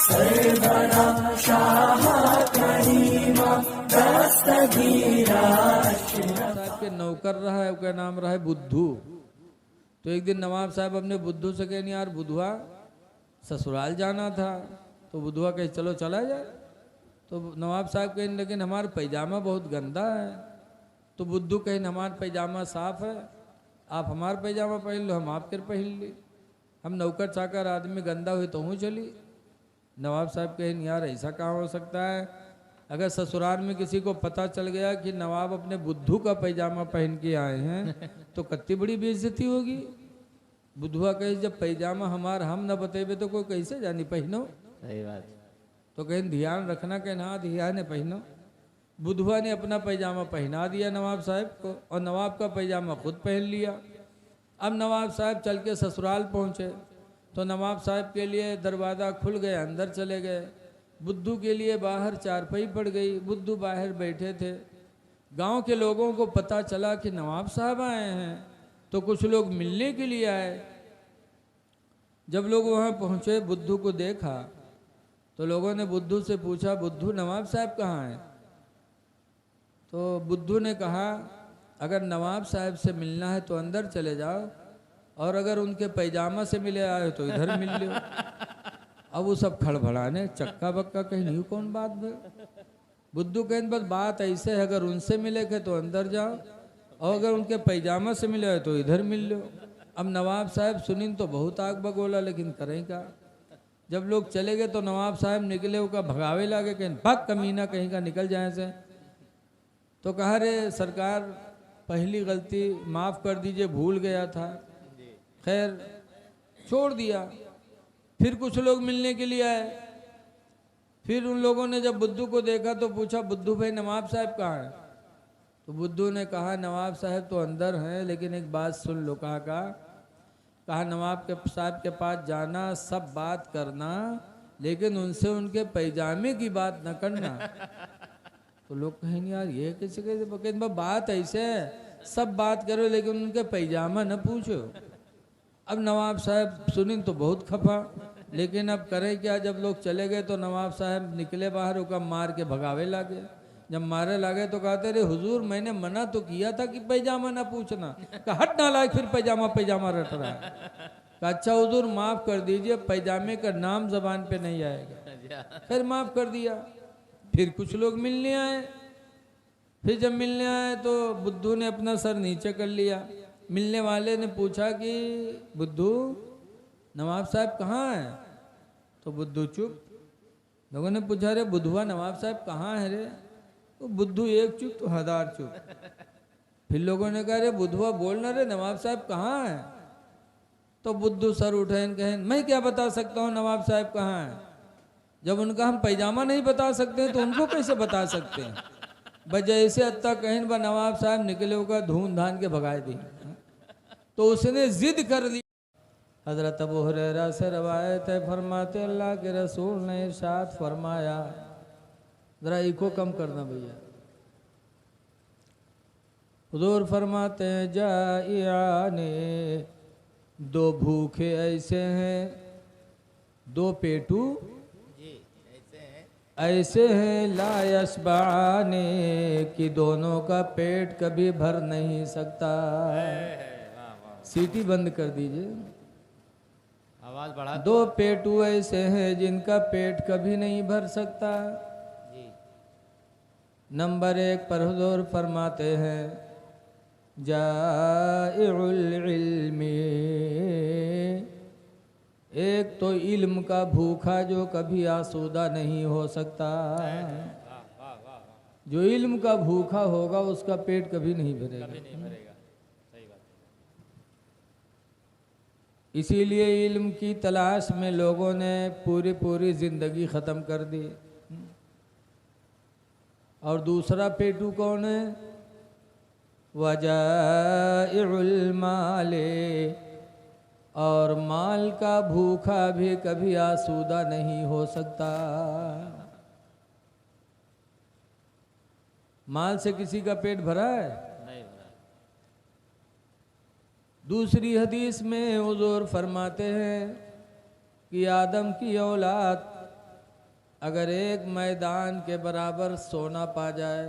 सरवरा शाह करीमा दस्तगीरा। साहब के नौकर रहा है, उसका नाम रहा है बुद्धू। तो एक दिन नवाब साहब अपने बुद्धू से कहे, यार बुधवा ससुराल जाना था। तो बुधवा कहे चलो चला जाए। तो नवाब साहब कहें लेकिन हमारा पैजामा बहुत गंदा है। तो बुद्धू कहें हमारा पैजामा साफ है, आप हमारा पैजामा पहन लो, हम आपके पहन ली। हम नौकर चाकर आदमी गंदा हुई तो हूँ चली। नवाब साहब कहें यार ऐसा कहाँ हो सकता है, अगर ससुराल में किसी को पता चल गया कि नवाब अपने बुद्धू का पैजामा पहन के आए हैं तो कितनी बड़ी बेइज्जती होगी। बुधवा कहे जब पैजामा हमार हम न बतेबे तो कोई कैसे जानी पहनो। सही बात। तो कहें ध्यान रखना, कहें हाँ ध्यान पहनो। बुधवा ने अपना पैजामा पहना दिया नवाब साहब को और नवाब का पैजामा खुद पहन लिया। अब नवाब साहब चल के ससुराल पहुँचे तो नवाब साहब के लिए दरवाज़ा खुल गया, अंदर चले गए। बुद्धू के लिए बाहर चारपाई पड़ गई, बुद्धू बाहर बैठे थे। गांव के लोगों को पता चला कि नवाब साहब आए हैं तो कुछ लोग मिलने के लिए आए। जब लोग वहाँ पहुँचे बुद्धू को देखा तो लोगों ने बुद्धू से पूछा बुद्धू नवाब साहब कहाँ हैं। तो बुद्धू ने कहा अगर नवाब साहब से मिलना है तो अंदर चले जाओ और अगर उनके पैजामा से मिले आए तो इधर मिल लो। अब वो सब खड़बड़ाने चक्का बक्का कहीं नहीं कौन बात है। बुद्धू कहें बस बात ऐसे है, अगर उनसे मिले थे तो अंदर जाओ और अगर उनके पैजामा से मिले तो इधर मिल लो। अब नवाब साहब सुनिन तो बहुत आग बगोला, लेकिन करें क्या। जब लोग चले गए तो नवाब साहब निकले, उसका भगावे लागे कहीं भाग कमीना कहीं का निकल जाए से। तो कहा रे सरकार पहली गलती माफ़ कर दीजिए, भूल गया था, खैर छोड़ दिया। फिर कुछ लोग मिलने के लिए आए। फिर उन लोगों ने जब बुद्धू को देखा तो पूछा बुद्धू भाई नवाब साहब कहाँ हैं। तो बुद्धू ने कहा नवाब साहब तो अंदर हैं, लेकिन एक बात सुन लो। कहा नवाब के साहब के पास जाना, सब बात करना, लेकिन उनसे उनके पैजामे की बात न करना। तो लोग कहें यार ये कैसे कैसे बात ऐसे है, सब बात करो लेकिन उनके पैजामा न पूछो। अब नवाब साहब सुनिन तो बहुत खफा, लेकिन अब करें क्या। जब लोग चले गए तो नवाब साहब निकले बाहर, उका मार के भगावे लागे। जब मारे लागे तो कहते रे हुजूर मैंने मना तो किया था कि पैजामा ना पूछना। कहा हट ना लायक, फिर पैजामा पैजामा रट रहा है। कहा अच्छा हुजूर माफ़ कर दीजिए, पैजामे का नाम जबान पे नहीं आएगा। फिर माफ़ कर दिया। फिर कुछ लोग मिलने आए। फिर जब मिलने आए तो बुद्धू ने अपना सर नीचे कर लिया। मिलने वाले ने पूछा कि बुद्धू नवाब साहब कहाँ हैं। तो बुद्धू चुप। लोगों ने पूछा रे बुधवा नवाब साहब कहाँ है रे। तो बुद्धू एक चुप तो हजार चुप। फिर लोगों ने कहा रे बुधवा बोलना रे नवाब साहब कहाँ है। तो बुद्धू सर उठे कहें मैं क्या बता सकता हूँ नवाब साहब कहाँ है। जब उनका हम पैजामा नहीं बता सकते तो उनको कैसे बता सकते हैं। बजाय से अत्ता कहें ब नवाब साहब निकले होगा धून धान के भगाए दी। तो उसने जिद कर ली। हजरत अबू हुरैरा से रवायत है, फरमाते अल्लाह के रसूल ने इरशाद फरमाया, जरा इको कम करना भैया। हुजूर फरमाते हैं जाइयाने, दो भूखे ऐसे हैं, दो पेटू ऐसे हैं ला यशबाने, कि दोनों का पेट कभी भर नहीं सकता। सीटी बंद कर दीजिए, आवाज बढ़ा। दो पेटू ऐसे हैं जिनका पेट कभी नहीं भर सकता। नंबर 1 पर हुजूर फरमाते हैं जाइउल इल्मी, एक तो इल्म का भूखा जो कभी आसूदा नहीं हो सकता। जो इल्म का भूखा होगा उसका पेट कभी नहीं भरेगा। इसीलिए इल्म की तलाश में लोगों ने पूरी ज़िंदगी ख़त्म कर दी। और दूसरा पेटू कौन है, वजाइउल माले, और माल का भूखा भी कभी आसूदा नहीं हो सकता। माल से किसी का पेट भरा है? नहीं भरा। दूसरी हदीस में हुजूर फरमाते हैं कि आदम की औलाद अगर एक मैदान के बराबर सोना पा जाए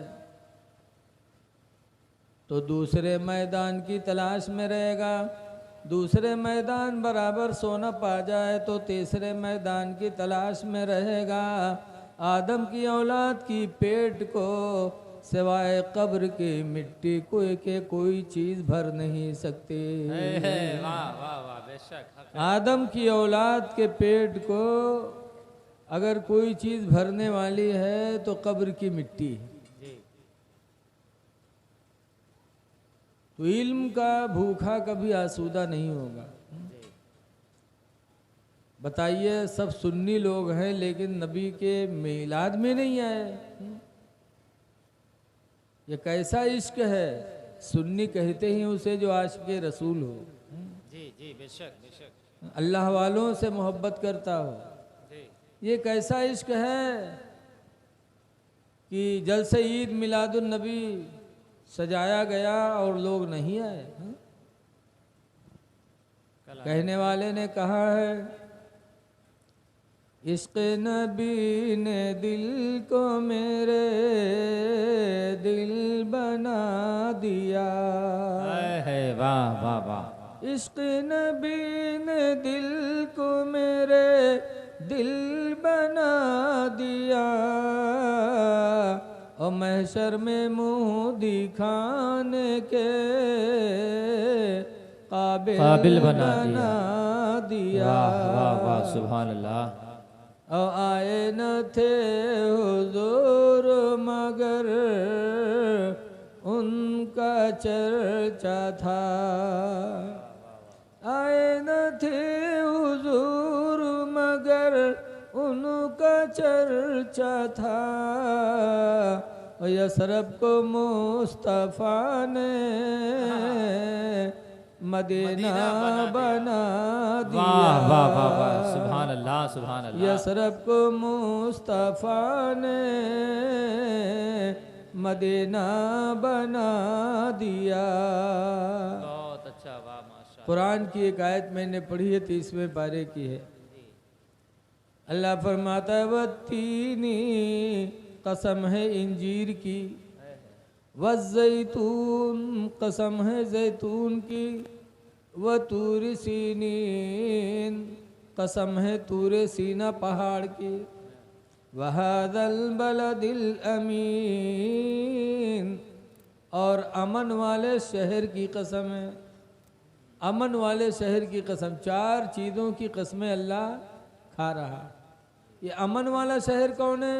तो दूसरे मैदान की तलाश में रहेगा, दूसरे मैदान बराबर सोना पा जाए तो तीसरे मैदान की तलाश में रहेगा। आदम की औलाद की पेट को सिवाय कब्र की मिट्टी कोई चीज भर नहीं सकती। वाह वाह वाह, बेशक। आदम की औलाद के पेट को अगर कोई चीज भरने वाली है तो कब्र की मिट्टी। जी तो इल्म का भूखा कभी आसूदा नहीं होगा। बताइए, सब सुन्नी लोग हैं लेकिन नबी के मिलाद में नहीं आए। ये कैसा इश्क है? सुन्नी कहते ही उसे जो आशिक़े रसूल हो, जी जी, बेशक बेशक। अल्लाह वालों से मोहब्बत करता हो। जी ये कैसा इश्क है कि जलसे ईद मिलादुन नबी सजाया गया और लोग नहीं आए। कहने वाले ने कहा है, इश्क़ नबी ने दिल को मेरे दिल बना दिया। वाह वाह वाह। इश्क़ नबी ने दिल को मेरे दिल बना दिया और महशर में मुँह दिखाने के काबिल बना दिया। वाह वाह, सुभान अल्लाह। और आए न थे हुजूर मगर उनका चर्चा था। आए न थे हुजूर मगर उनका चर्चा था। और यसरब को मुस्तफ़ा ने मदीना बना दिया। वाह वाह वाह वाह, सुभान अल्लाह सुभान अल्लाह। यसरब को मुस्तफ़ा ने मदीना बना दिया। बहुत अच्छा, वाह माशा। कुरान की एक आयत मैंने पढ़ी है, 30वें पारे की है। अल्लाह फरमाता है, वत्तीनी, कसम है इंजीर की, वज़ैतून, कसम है जैतून की, व तूर सीनीन, कसम है तूरे सीना पहाड़ की, वहादल बलदिल अमीन, और अमन वाले शहर की कसम है। अमन वाले शहर की कसम, 4 चीज़ों की कसमें अल्लाह खा रहा। ये अमन वाला शहर कौन है?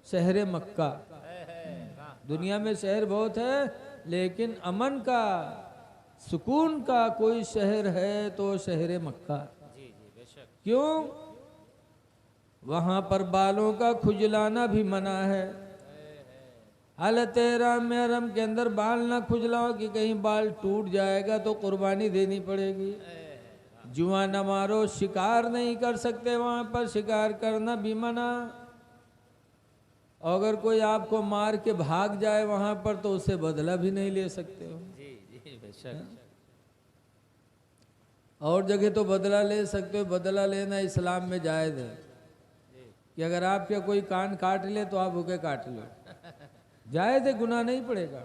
शहर मक्का। दुनिया में शहर बहुत है लेकिन अमन का, सुकून का कोई शहर है तो शहर मक्का। जी जी, बेशक। क्यों? वहाँ पर बालों का खुजलाना भी मना है। हालत हराम में हरम के अंदर बाल ना खुजलाओ कि कहीं बाल टूट जाएगा तो कुर्बानी देनी पड़ेगी। जुआ न मारो, शिकार नहीं कर सकते वहाँ पर, शिकार करना भी मना। अगर कोई आपको मार के भाग जाए वहाँ पर तो उससे बदला भी नहीं ले सकते हो। जी जी, बेशक। और जगह तो बदला ले सकते हो, बदला लेना इस्लाम में जायज़ है कि अगर आपके कोई कान काट ले तो आप उके काट लो, जायज़ है, गुनाह नहीं पड़ेगा।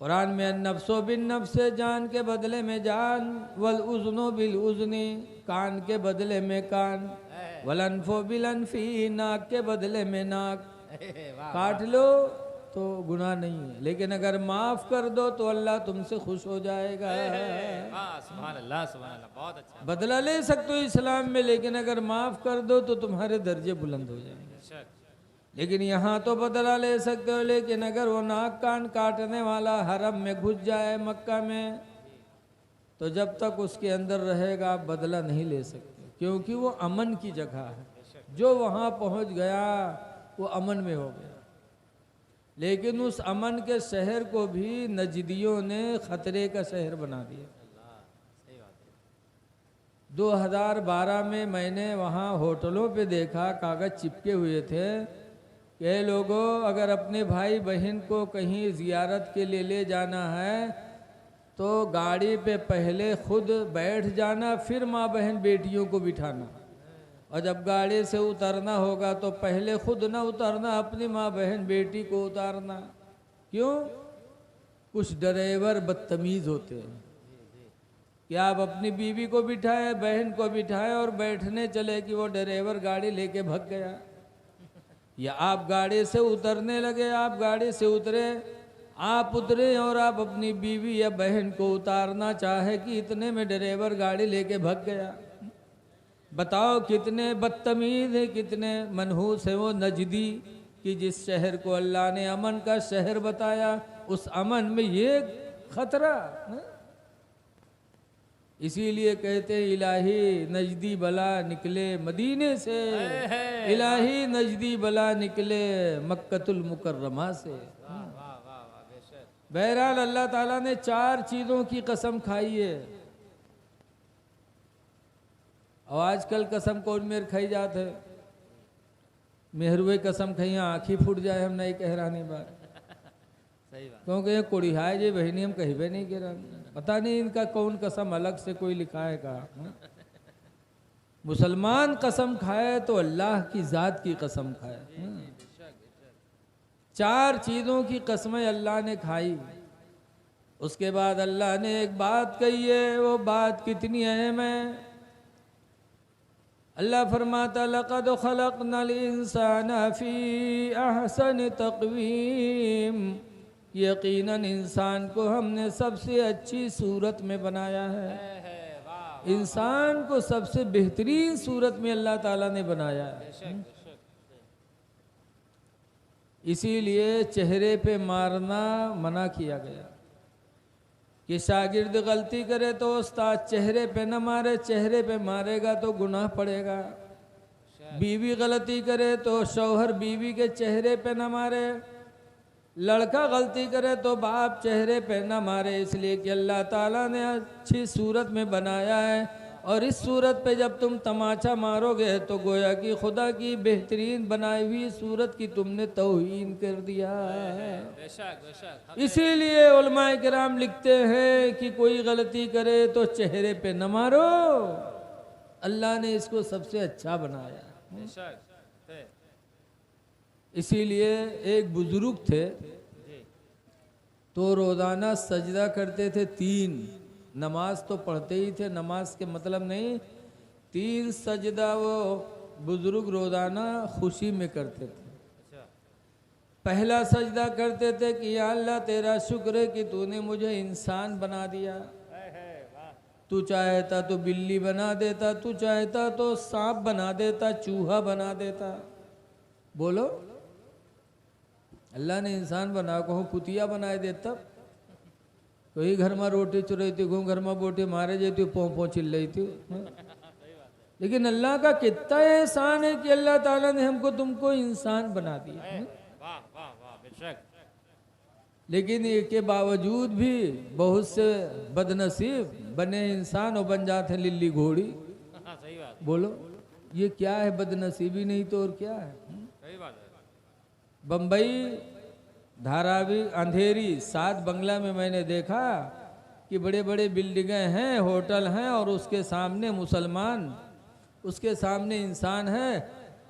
कुरान में नफ्सो बिन नफ्स, जान के बदले में जान, वल उज़नो बिल उज़नी, कान के बदले में कान, वलनफो बिल अनफी, नाक के बदले में नाक। काट लो तो गुनाह नहीं है, लेकिन अगर माफ़ कर दो तो अल्लाह तुमसे खुश हो जाएगा। सुभान अल्लाह सुभान अल्लाह, बहुत अच्छा। बदला ले सकते हो इस्लाम में, लेकिन अगर माफ़ कर दो तो तुम्हारे दर्जे बुलंद हो जाएंगे। लेकिन यहाँ तो बदला ले सकते हो, लेकिन अगर वो नाक कान काटने वाला हरम में घुस जाए मक्का में तो जब तक उसके अंदर रहेगा आप बदला नहीं ले सकते, क्योंकि वो अमन की जगह है। जो वहाँ पहुँच गया वो अमन में हो गया। लेकिन उस अमन के शहर को भी नजदियों ने खतरे का शहर बना दिया। 2012 में मैंने वहाँ होटलों पे देखा, कागज़ चिपके हुए थे कि लोगों अगर अपने भाई बहन को कहीं ज़ियारत के लिए ले जाना है तो गाड़ी पे पहले खुद बैठ जाना, फिर माँ बहन बेटियों को बिठाना, और जब गाड़ी से उतरना होगा तो पहले खुद ना उतरना, अपनी माँ बहन बेटी को उतारना। क्यों? कुछ ड्राइवर बदतमीज होते हैं कि आप अपनी बीवी को बिठाए, बहन को बिठाए और बैठने चले कि वो ड्राइवर गाड़ी लेके भाग गया, या आप गाड़ी से उतरने लगे, आप गाड़ी से उतरे, आप उतरे और आप अपनी बीवी या बहन को उतारना चाहे कि इतने में ड्राइवर गाड़ी लेके भाग गया। बताओ कितने बदतमीज है, कितने मनहूस है वो नजदी कि जिस शहर को अल्लाह ने अमन का शहर बताया, उस अमन में ये खतरा। इसीलिए कहते हैं इलाही नजदी बला निकले मदीने से, इलाही नजदी बला निकले मक्कतुल मुकर्रमा से। बहरहाल अल्लाह ताला ने 4 चीज़ों की कसम खाई है। और आजकल कसम कौन मेर खाई जात है? मेहरुए कसम खाई आँखी फूट जाए, हम नहीं कह रहा नहीं बात, सही बात। क्योंकि ये कोड़िहाए जे बहनी हम कहीं नहीं कह रहा, पता नहीं इनका कौन कसम अलग से कोई लिखा है का। मुसलमान कसम खाए तो अल्लाह की जात की कसम खाए। 4 चीज़ों की कसमें अल्लाह ने खाई। उसके बाद अल्लाह ने एक बात कही है, वो बात कितनी अहम है। अल्लाह फरमाता लक़द खलक़नल इंसाना फ़ी अहसन तक़वीम, यकीनन इंसान को हमने सबसे अच्छी सूरत में बनाया है। इंसान को सबसे बेहतरीन सूरत में अल्लाह ताला ने बनाया है। इसीलिए चेहरे पे मारना मना किया गया कि शागिर्द गलती करे तो उस्ताद चेहरे पे न मारे, चेहरे पे मारेगा तो गुनाह पड़ेगा। बीवी गलती करे तो शौहर बीवी के चेहरे पे न मारे, लड़का गलती करे तो बाप चेहरे पे न मारे, इसलिए कि अल्लाह ताला ने अच्छी सूरत में बनाया है। और इस सूरत पे जब तुम तमाचा मारोगे तो गोया कि खुदा की बेहतरीन बनाई हुई सूरत की तुमने तौहीन कर दिया है। इसीलिए उलमाए किराम लिखते हैं कि कोई गलती करे तो चेहरे पे न मारो, अल्लाह ने इसको सबसे अच्छा बनाया। इसीलिए एक बुजुर्ग थे तो रोज़ाना सजदा करते थे 3, नमाज तो पढ़ते ही थे, नमाज के मतलब नहीं, 3 सजदा वो बुजुर्ग रोज़ाना खुशी में करते थे। पहला सजदा करते थे कि या अल्लाह तेरा शुक्र है कि तूने मुझे इंसान बना दिया, तू चाहता तो बिल्ली बना देता, तू चाहता तो सांप बना देता, चूहा बना देता। बोलो, अल्लाह ने इंसान बना को कुतिया बनाए देता, कोई घर में रोटी चुराई थी, घर में बोटी मारे जाती, पों चिल रही थी। लेकिन अल्लाह का कितना एहसान है कि अल्लाह ताला ने हमको तुमको इंसान बना दिया। लेकिन इसके बावजूद भी बहुत से बदनसीब बने इंसान और बन जाते लिल्ली घोड़ी। बोलो ये क्या है? बदनसीबी नहीं तो और क्या है? बम्बई धारावी अंधेरी 7 बंगला में मैंने देखा कि बड़े बड़े बिल्डिंगें हैं, होटल हैं, और उसके सामने मुसलमान, उसके सामने इंसान है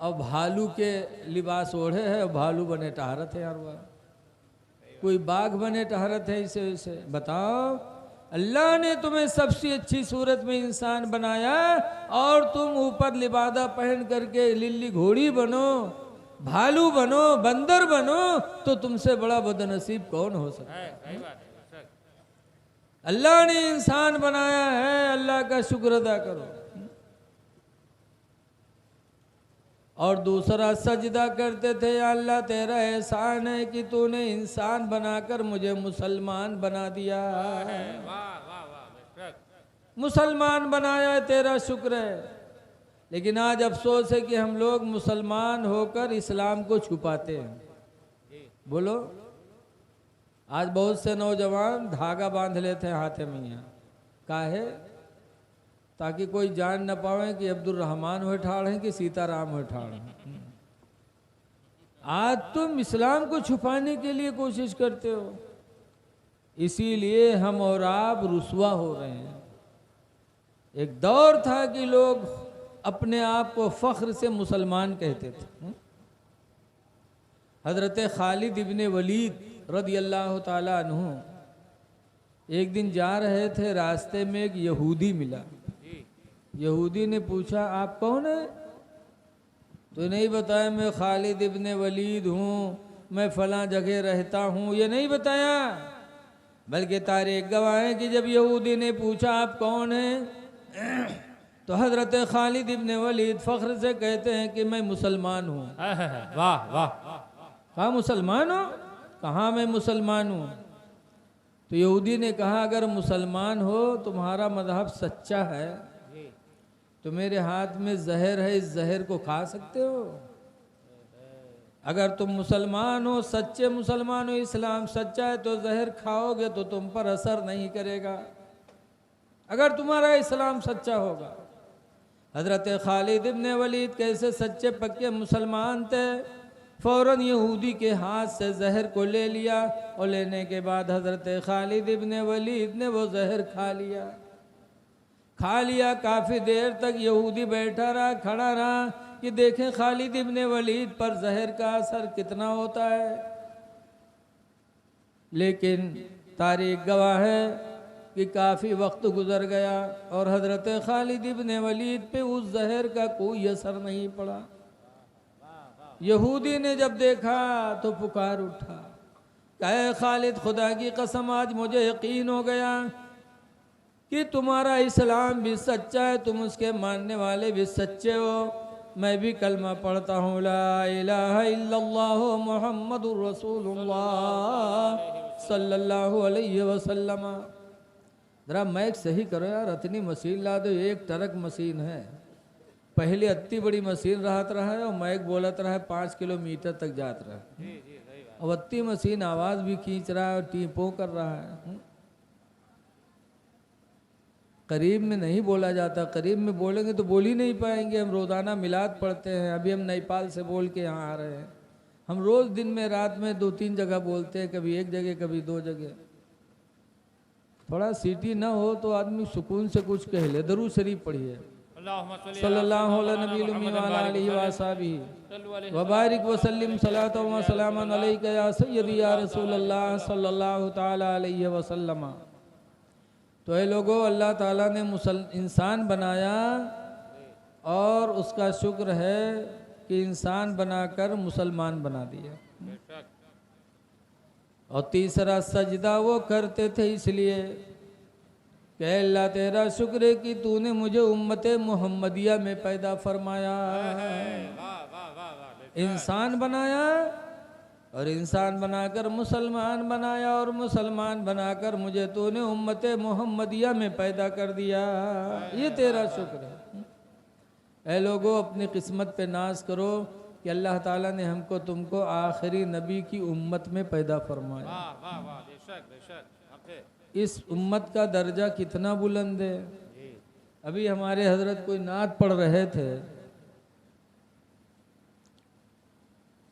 और भालू के लिबास ओढ़े है और भालू बने टहरत है। यार वह कोई बाघ बने टहरत है। इसे इसे बताओ, अल्लाह ने तुम्हें सबसे अच्छी सूरत में इंसान बनाया और तुम ऊपर लिबादा पहन करके लिल्ली घोड़ी बनो, भालू बनो, बंदर बनो, तो तुमसे बड़ा बदनसीब कौन हो सकता है? अल्लाह ने इंसान बनाया है, अल्लाह का शुक्र अदा करो। और दूसरा सजदा करते थे, या अल्लाह तेरा एहसान है कि तूने इंसान बनाकर मुझे मुसलमान बना दिया, मुसलमान बनाया, तेरा शुक्र है। लेकिन आज अफसोस है कि हम लोग मुसलमान होकर इस्लाम को छुपाते हैं। बोलो, आज बहुत से नौजवान धागा बांध लेते हैं हाथे में, यहाँ काहे? ताकि कोई जान न पावे कि अब्दुल रहमान हुए ठाड़ हैं कि सीताराम हुए ठाड़ हैं। आज तुम इस्लाम को छुपाने के लिए कोशिश करते हो, इसीलिए हम और आप रुसवा हो रहे हैं। एक दौर था कि लोग अपने आप को फख्र से मुसलमान कहते थे। हजरत खालिद इब्ने वलीद रदी अल्लाह ताला अन्हु एक दिन जा रहे थे, रास्ते में एक यहूदी मिला। यहूदी ने पूछा, आप कौन है? तो नहीं बताया, मैं खालिद इब्ने वलीद हूँ, मैं फलां जगह रहता हूँ, ये नहीं बताया। बल्कि तारीख गवाह है कि जब यहूदी ने पूछा आप कौन हैं, तो हजरत खालिद इब्ने वलीद फख्र से कहते हैं कि मैं मुसलमान हूँ। वाह वाह। कहा मुसलमान हो? कहाँ मैं मुसलमान हूँ? तो यहूदी ने कहा अगर मुसलमान हो, तुम्हारा मजहब सच्चा है, तो मेरे हाथ में जहर है, इस जहर को खा सकते हो। अगर तुम मुसलमान हो, सच्चे मुसलमान हो, इस्लाम सच्चा है, तो जहर खाओगे तो तुम पर असर नहीं करेगा, अगर तुम्हारा इस्लाम सच्चा होगा। हजरत खालिद इब्ने वलीद कैसे सच्चे पक्के मुसलमान थे, फौरन यहूदी के हाथ से जहर को ले लिया और लेने के बाद हजरत खालिद इब्ने वलीद ने वो जहर खा लिया। काफ़ी देर तक यहूदी बैठा रहा, खड़ा रहा कि देखें खालिद इब्ने वलीद पर जहर का असर कितना होता है। लेकिन तारीख गवाह है कि काफ़ी वक्त गुजर गया और हजरत खालिद इब्ने वलीद पे उस जहर का कोई असर नहीं पड़ा। यहूदी ने जब देखा तो पुकार उठा, कहे खालिद खुदा की कसम आज मुझे यकीन हो गया कि तुम्हारा इस्लाम भी सच्चा है, तुम उसके मानने वाले भी सच्चे हो। मैं भी कलमा पढ़ता हूँ, ला इलाहा इल्लल्लाह मुहम्मदुर रसूलुल्लाह सल्लल्लाहु अलैहि वसल्लम। जरा मैक सही करो यार, इतनी मशीन ला दो। एक ट्रक मशीन है, पहले इतनी बड़ी मशीन रहत रहा है और मैक बोलत रहा है 5 किलोमीटर तक जात रहा है। अब इतनी मशीन आवाज़ भी खींच रहा है और टीपों कर रहा है। करीब में नहीं बोला जाता, करीब में बोलेंगे तो बोल ही नहीं पाएंगे। हम रोज़ाना मिलाद पढ़ते हैं, अभी हम नेपाल से बोल के यहाँ आ रहे हैं। हम रोज़ दिन में रात में 2-3 जगह बोलते हैं, कभी एक जगह कभी 2 जगह। थोड़ा सीटी ना हो तो आदमी सुकून से कुछ कह ले। दरूद शरीफ पढ़िए, सल्लल्लाहु अलैहि व बारिक वसल्लिम सलातो व सलामन अलैका या सय्यदी या रसूलल्लाह सल्लल्लाहु ताला अलैहि वसल्लम। तो ये लोगों, अल्लाह ताला ने इंसान बनाया और उसका शुक्र है कि इंसान बनाकर मुसलमान बना दिया। और तीसरा सजदा वो करते थे इसलिए कि अल्लाह तेरा शुक्र है कि तूने मुझे उम्मते मोहम्मदिया में पैदा फरमाया। इंसान बनाया और इंसान बनाकर मुसलमान बनाया और मुसलमान बनाकर मुझे तूने उम्मते मोहम्मदिया में पैदा कर दिया। ये तेरा शुक्र है। ऐ लोगों, अपनी किस्मत पे नाज करो कि अल्लाह ताला ने हमको तुमको आखिरी नबी की उम्मत में पैदा फरमाया। इस उम्मत का दर्जा कितना बुलंद है। अभी हमारे हजरत कोई नात पढ़ रहे थे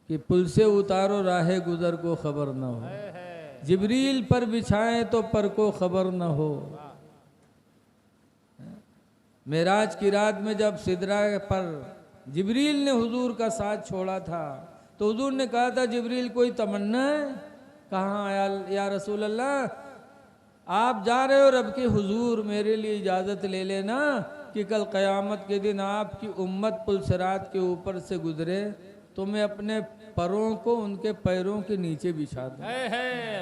कि पुल से उतारो राहे गुजर को खबर न हो, जिब्रील पर बिछाएं तो पर को खबर न हो। मेराज की रात में जब सिदरा पर जिब्रील ने हुजूर का साथ छोड़ा था तो हुजूर ने कहा था, जिब्रील कोई तमन्ना है? कहाँ या रसूल अल्लाह, आप जा रहे हो रब के हुजूर, मेरे लिए इजाज़त ले लेना कि कल क़यामत के दिन आपकी उम्मत पुल सिरात के ऊपर से गुजरे तो मैं अपने परों को उनके पैरों के नीचे बिछा दूं।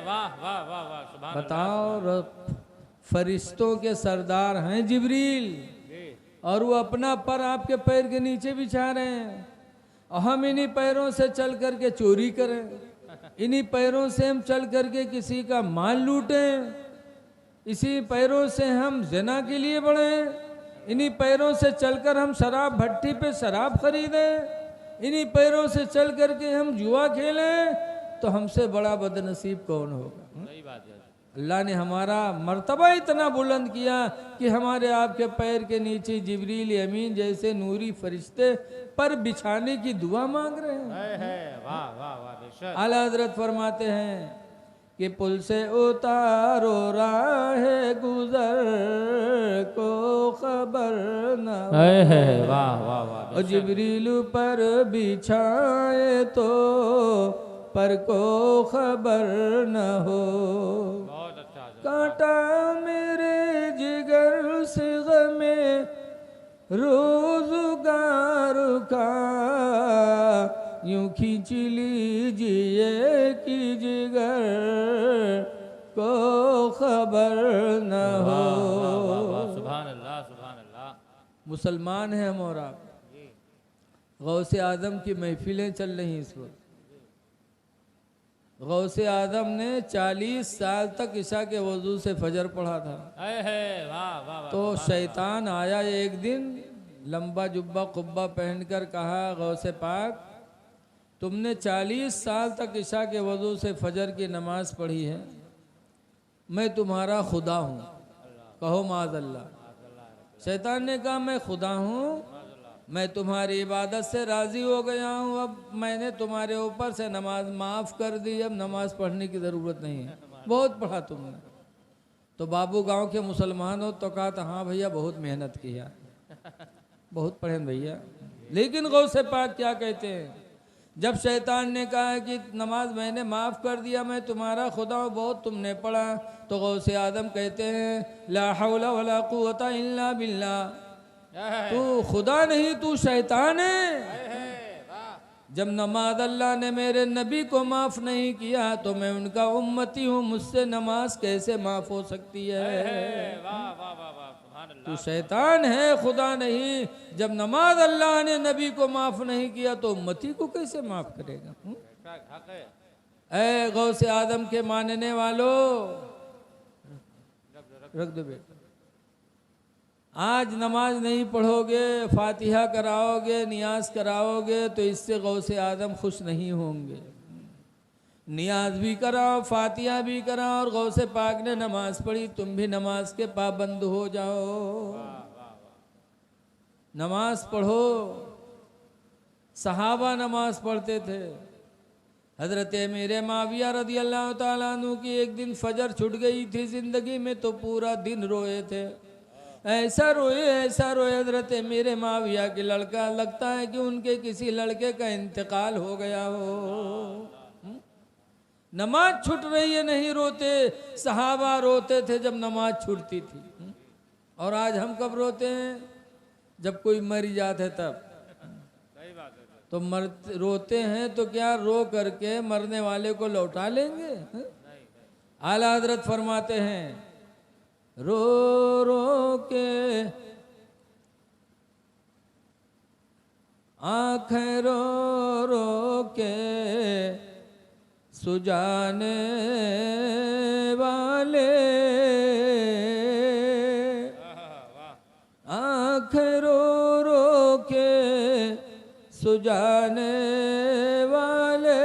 वाह वाह वाह वाह। बताओ, फरिश्तों के सरदार हैं जिब्रील और वो अपना पर आपके पैर के नीचे बिछा रहे हैं। और हम इन्हीं पैरों से चल करके चोरी करें, इन्हीं पैरों से हम चल करके किसी का माल लूटें, इसी पैरों से हम ज़िना के लिए बढ़ें, इन्हीं पैरों से चलकर हम शराब भट्टी पे शराब खरीदें, इन्हीं पैरों से चल करके हम जुआ खेलें, तो हमसे बड़ा बदनसीब कौन होगा। सही बात है। अल्लाह ने हमारा मर्तबा इतना बुलंद किया कि हमारे आपके पैर के नीचे जिब्रील अमीन जैसे नूरी फरिश्ते पर बिछाने की दुआ मांग रहे हैं। वाह वाह वाह। आला हजरत फरमाते हैं कि पुल से उतारो राह गुजर को खबर न हो। है वाह वाह वाह और जिब्रील पर बिछाए तो पर को खबर न हो। बहुत अच्छा कांटा मेरे जिगर से गमे रोजगार का यूं खींच लीजिए कि जिगर को खबर न हो। सुभान अल्लाह सुभान अल्लाह। मुसलमान हैं हम और आप, गौसे आजम की महफिलें चल रही इस वक्त। गौसे आजम ने 40 साल तक ईशा के वजू से फजर पढ़ा था। है वाह वाह वाह। तो शैतान आया एक दिन, लंबा जुब्बा कुब्बा पहनकर कहा, गौसे पाक तुमने 40 साल तक ईशा के वजू से फजर की नमाज पढ़ी है, मैं तुम्हारा खुदा हूँ, कहो माज अल्लाह। शैतान ने कहा मैं खुदा हूँ, मैं तुम्हारी इबादत से राज़ी हो गया हूँ, अब मैंने तुम्हारे ऊपर से नमाज माफ़ कर दी, अब नमाज पढ़ने की ज़रूरत नहीं है, बहुत पढ़ा तुमने। तो बाबू गांव के मुसलमान हो तो कहा था हाँ भैया बहुत मेहनत किया, बहुत पढ़े भैया। लेकिन गौसे पाक क्या कहते हैं, जब शैतान ने कहा कि नमाज मैंने माफ़ कर दिया, मैं तुम्हारा खुदा हूँ, बहुत तुमने पढ़ा, तो गौसे आदम कहते हैं ला हौला वला कुव्वता इल्ला बिल्लाह, तू खुदा नहीं तू शैतान है। जब नमाज अल्लाह ने मेरे नबी को माफ़ नहीं किया तो मैं उनका उम्मती हूँ, मुझसे नमाज कैसे माफ़ हो सकती है। तू शैतान है खुदा नहीं। जब नमाज अल्लाह ने नबी को माफ़ नहीं किया तो उम्मती को कैसे माफ़ करेगा। ऐ गौसे आदम के मानने वालों, रख दो बेटा, आज नमाज नहीं पढ़ोगे, फातिहा कराओगे, नियाज कराओगे तो इससे गौसे आदम खुश नहीं होंगे। नियाज भी कराओ, फातिहा भी कराओ, और गौसे पाक ने नमाज पढ़ी, तुम भी नमाज के पाबंद हो जाओ। नमाज पढ़ो। सहाबा नमाज पढ़ते थे। हजरत मेरे माविया रदी अल्लाह ताला अन्हु की एक दिन फजर छूट गई थी जिंदगी में, तो पूरा दिन रोए थे, ऐसा रोए हजरत मेरे माविया के लड़का, लगता है कि उनके किसी लड़के का इंतकाल हो गया हो। नमाज छूट रही है नहीं रोते। सहाबा रोते थे जब नमाज छूटती थी, और आज हम कब रोते हैं, जब कोई मर जाते तब तो रोते हैं। तो क्या रो करके मरने वाले को लौटा लेंगे। आला हजरत फरमाते हैं रो रो के आँखें रो रो के सुजाने वाले, आँखें रो रो के सुजाने वाले,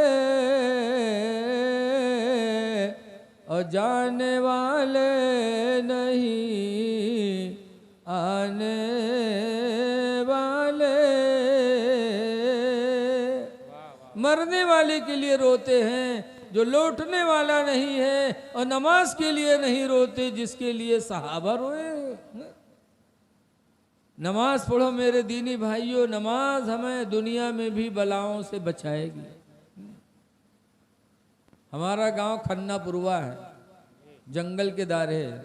और जाने वाले नहीं आने वाले। मरने वाले के लिए रोते हैं जो लौटने वाला नहीं है, और नमाज के लिए नहीं रोते जिसके लिए सहाबा रोए। नमाज पढ़ो मेरे दीनी भाइयों, नमाज हमें दुनिया में भी बलाओं से बचाएगी। हमारा गांव खन्नापुरवा है, जंगल के दारे है।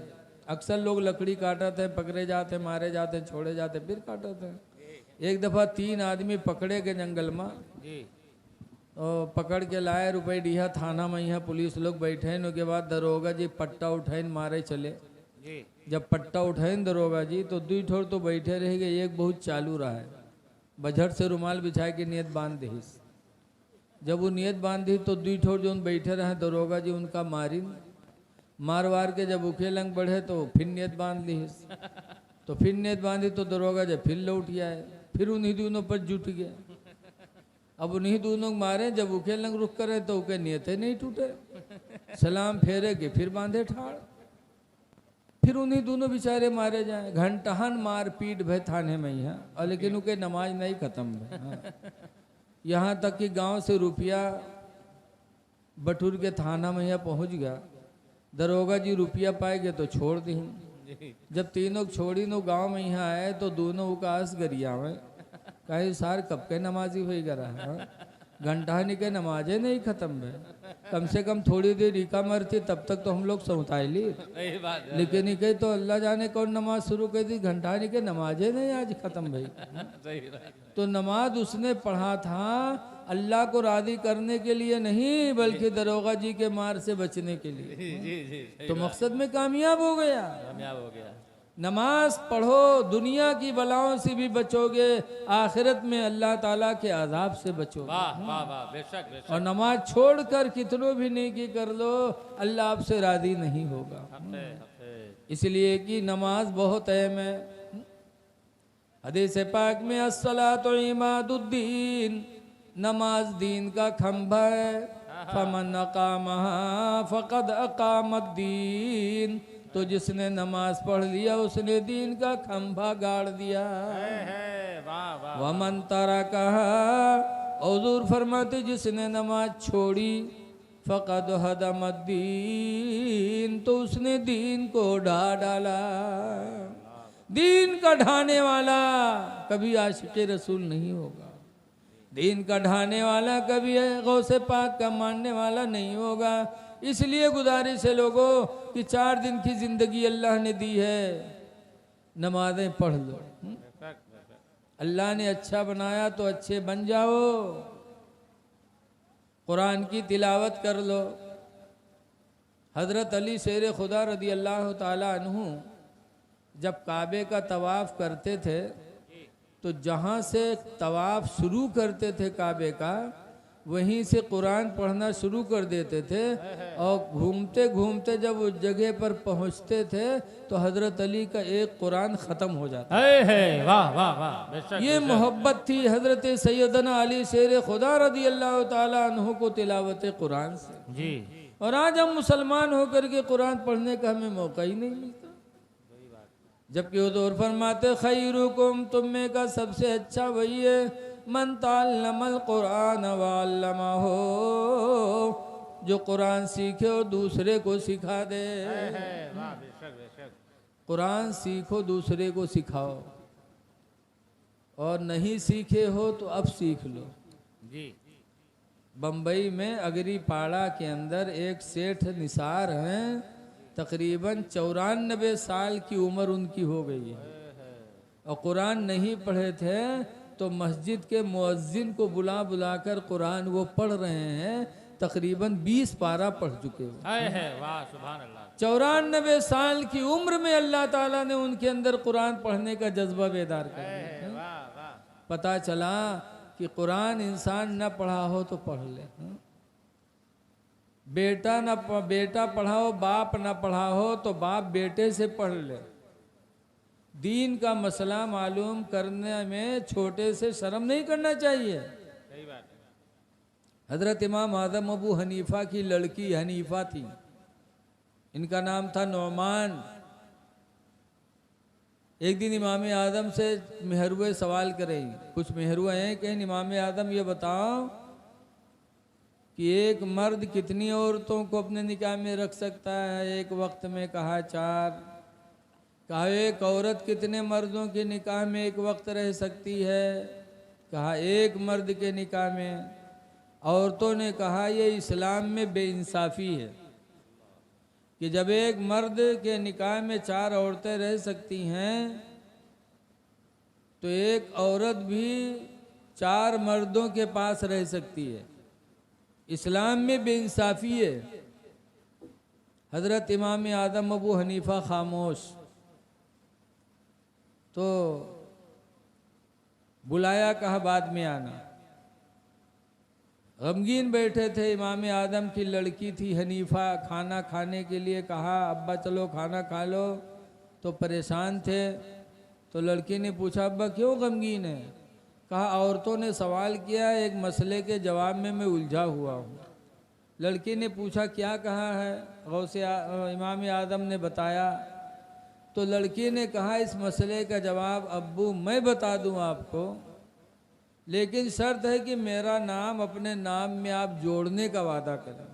अक्सर लोग लकड़ी काटते हैं, पकड़े जाते हैं, मारे जाते हैं, छोड़े जाते हैं, फिर काटते हैं। एक दफ़ा 3 आदमी पकड़े गए जंगल में, और पकड़ के लाए रुपये डीहा थाना में। यहाँ पुलिस लोग बैठे, उनके बाद दरोगा जी पट्टा उठाइन मारे चले। जब पट्टा उठाइन दरोगा जी तो 2 ठोर तो बैठे रह गए, एक बहुत चालू रहा है, बजट से रुमाल बिछा के नियत बांध दी। जब वो नियत बांधी तो 2 ठोर जो बैठे रहे दरोगा जी उनका मारिन, मार वार के जब उखे लंग बढ़े तो फिर नियत बांध ली। तो फिर नियत बांधी तो दरोगा जब फिर लौट आए, फिर उन्हीं दोनों पर जुट गया। अब उन्हीं दोनों मारे, जब उखे लंग रुक करे तो उके नियतें नहीं टूटे, सलाम फेरे के फिर बांधे ठाड़, फिर उन्हीं दोनों बेचारे मारे जाए। घंटाहन मार पीट भय थाने में यहाँ, और लेकिन उनके नमाज नहीं खत्म है। यहाँ तक कि गांव से रुपया बटुर के थाना में यहाँ पहुँच गया, दरोगा जी रुपया पाएंगे तो छोड़ दी। जब तीनों छोड़ी नो गांव में यहाँ आए तो दोनों उकास गरिया में कहे सार कब के नमाजी हुई करा है, घंटा के नमाजे नहीं खत्म है, कम से कम थोड़ी देर इका मरती तब तक तो हम लोग सौताई ली, सही बात है, लेकिन इके तो अल्लाह जाने कौन नमाज शुरू कर दी, घंटा के नमाजे नहीं आज खत्म भाई। सही बात। तो नमाज उसने पढ़ा था अल्लाह को राजी करने के लिए नहीं, बल्कि दरोगा जी के मार से बचने के लिए। जी जी जी, सही तो बात। मकसद में कामयाब हो गया। कामयाब हो गया। नमाज पढ़ो, दुनिया की बलाओं से भी बचोगे, आखिरत में अल्लाह ताला के अजाब से बचोगे। वाह वाह वाह, बेशक बेशक। और नमाज छोड़कर कितनों भी नेकी कर लो, अल्लाह आपसे राजी नहीं होगा। हफ्ते हफ्ते। इसलिए कि नमाज बहुत अहम है। हदीस पाक में अस्सलातु इमादुद्दीन, नमाज दीन का खंभा है। फमन अकामहा फकद अकामद्दीन, तो जिसने नमाज पढ़ लिया उसने दीन का खंभा गाड़ दिया। वाह वाह। वमन तरकहा, हुजूर फरमाते जिसने नमाज छोड़ी, फकद हदमद्दीन, तो उसने दीन को ढा डाला। दीन का ढाने वाला कभी आशिक़े रसूल नहीं होगा, दीन का ढाने वाला कभी गौसे पाक का मानने वाला नहीं होगा। इसलिए गुजारिश है लोगों कि 4 दिन की जिंदगी अल्लाह ने दी है, नमाजें पढ़ लो। अल्लाह ने अच्छा बनाया तो अच्छे बन जाओ, कुरान की तिलावत कर लो। हज़रत अली शेर खुदा रदी अल्लाह ताला अन्हु जब काबे का तवाफ़ करते थे तो जहाँ से तवाफ़ शुरू करते थे काबे का, वहीं से कुरान पढ़ना शुरू कर देते थे, और घूमते घूमते जब उस जगह पर पहुँचते थे तो हज़रत अली का एक कुरान ख़त्म हो जाता। है वाह वाह वाह, बेशक ये बेशक। मोहब्बत थी हज़रत सैयदना अली शेर खुदा रदी अल्लाह ताला अन्हु को तिलावत कुरान से। जी। और आज हम मुसलमान होकर के कुरान पढ़ने का हमें मौका ही नहीं मिलता। जबकि हुज़ूर फरमाते खैरुकुम, तुम में का सबसे अच्छा वही है मन तअल्लमल कुरान व अल्लमहु, जो कुरान सीखे और दूसरे को सिखा दे। वाह, बेशक बेशक। कुरान सीखो, दूसरे को सिखाओ, और नहीं सीखे हो तो अब सीख लो। जी। बम्बई में अगरीपाड़ा के अंदर एक सेठ निसार हैं, तकरीबन 94 साल की उम्र उनकी हो गई है, और कुरान नहीं पढ़े थे तो मस्जिद के मुअज्जिन को बुला बुलाकर कुरान वो पढ़ रहे हैं। तकरीबन 20 पारा पढ़ चुके हो। वाह, सुभान अल्लाह। 94 साल की उम्र में अल्लाह ताला ने उनके अंदर कुरान पढ़ने का जज्बा बेदार कर दिया। वाह वाह। पता चला कि कुरान इंसान न पढ़ा हो तो पढ़ ले, बेटा पढ़ाओ, बाप न पढ़ा हो तो बाप बेटे से पढ़ ले। दीन का मसला मालूम करने में छोटे से शर्म नहीं करना चाहिए। सही बात है। हजरत इमाम आदम अबू हनीफा की लड़की हनीफा थी, इनका नाम था नौमान। एक दिन इमाम आदम से मेहरुए सवाल करें, कुछ मेहरुए हैं, कहें इमाम आदम ये बताओ कि एक मर्द कितनी औरतों को अपने निकाह में रख सकता है एक वक्त में? कहा 4। कहा एक औरत कितने मर्दों के निकाह में एक वक्त रह सकती है? कहा 1 मर्द के निकाह में। औरतों ने कहा ये इस्लाम में बेइंसाफ़ी है कि जब एक मर्द के निकाह में 4 औरतें रह सकती हैं तो एक औरत भी 4 मर्दों के पास रह सकती है। इस्लाम में बेइंसाफ़ी है। हज़रत इमाम आदम अबू हनीफा खामोश। तो बुलाया, कहा बाद में आना। गमगीन बैठे थे। इमाम आदम की लड़की थी हनीफा, खाना खाने के लिए कहा अब्बा चलो खाना खा लो, तो परेशान थे। तो लड़की ने पूछा अब्बा क्यों गमगीन है? कहा औरतों ने सवाल किया, एक मसले के जवाब में मैं उलझा हुआ हूँ। लड़की ने पूछा क्या कहा है? गौसे इमाम आदम ने बताया। तो लड़की ने कहा इस मसले का जवाब अब्बू मैं बता दूं आपको, लेकिन शर्त है कि मेरा नाम अपने नाम में आप जोड़ने का वादा करें।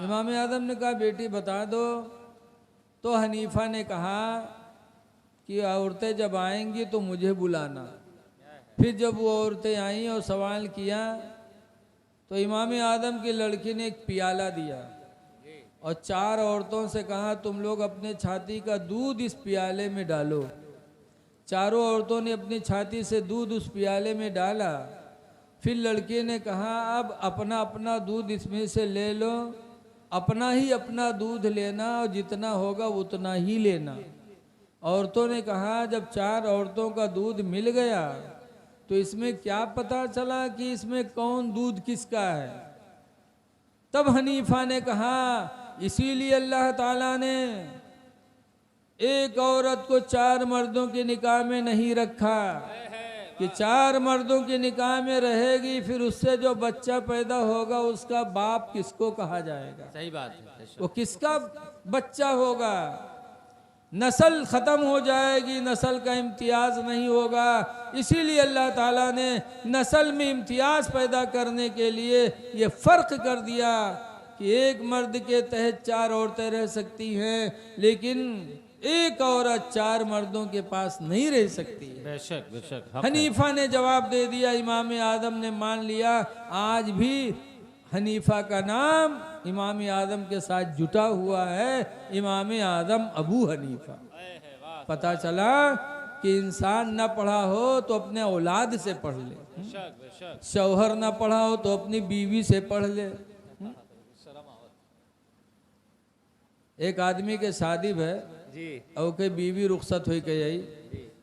इमाम आदम ने कहा बेटी बता दो। तो हनीफा ने कहा कि औरतें जब आएंगी तो मुझे बुलाना। फिर जब वो औरतें आईं और सवाल किया तो इमाम आदम की लड़की ने एक प्याला दिया और 4 औरतों से कहा तुम लोग अपने छाती का दूध इस प्याले में डालो। चारों औरतों ने अपनी छाती से दूध उस प्याले में डाला। फिर लड़की ने कहा अब अपना अपना दूध इसमें से ले लो, अपना ही अपना दूध लेना और जितना होगा उतना ही लेना। औरतों ने कहा जब 4 औरतों का दूध मिल गया तो इसमें क्या पता चला कि इसमें कौन दूध किसका है। तब हनीफा ने कहा इसीलिए अल्लाह ताला ने एक औरत को 4 मर्दों के निकाह में नहीं रखा कि 4 मर्दों के निकाह में रहेगी, फिर उससे जो बच्चा पैदा होगा उसका बाप किसको कहा जाएगा। सही बात है बेशक। वो किसका बच्चा होगा। नस्ल खत्म हो जाएगी, नस्ल का इम्तियाज नहीं होगा। इसीलिए अल्लाह ताला ने नस्ल में इम्तियाज पैदा करने के लिए ये फर्क कर दिया कि एक मर्द के तहत 4 औरतें रह सकती हैं, लेकिन एक औरत 4 मर्दों के पास नहीं रह सकती है। बेशक बेशक। हनीफा ने जवाब दे दिया, इमाम आदम ने मान लिया। आज भी हनीफा का नाम इमाम आदम के साथ जुटा हुआ है, इमाम आदम अबू हनीफा। पता चला कि इंसान न पढ़ा हो तो अपने औलाद से पढ़ ले, बेशक बेशक। शौहर न पढ़ा हो तो अपनी बीवी से पढ़ ले। एक आदमी के शादी भय जी और के बीवी रुखसत हो के आई।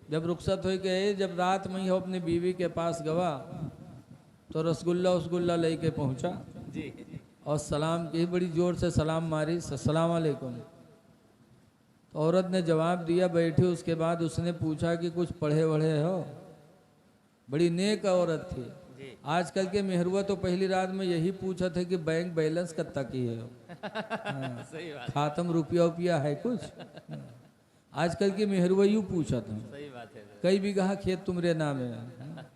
जब रुखसत हो के आई, जब रात में ही हो अपनी बीवी के पास गवा तो रसगुल्ला लेके पहुंचा जी और सलाम की, बड़ी जोर से सलाम मारी, अस्सलाम वालेकुम। तो औरत ने जवाब दिया, बैठी। उसके बाद उसने पूछा कि कुछ पढ़े वढ़े हो। बड़ी नेक औरत थी। आजकल के मेहरुआ तो पहली रात में यही पूछा थे कि बैंक बैलेंस कब तक ही है। हाँ, सही बात खातम रुपया है कुछ। आजकल के मेहरुआ यूँ पूछा था, सही बात है। कई बीघा खेत तुम्हारे नाम है।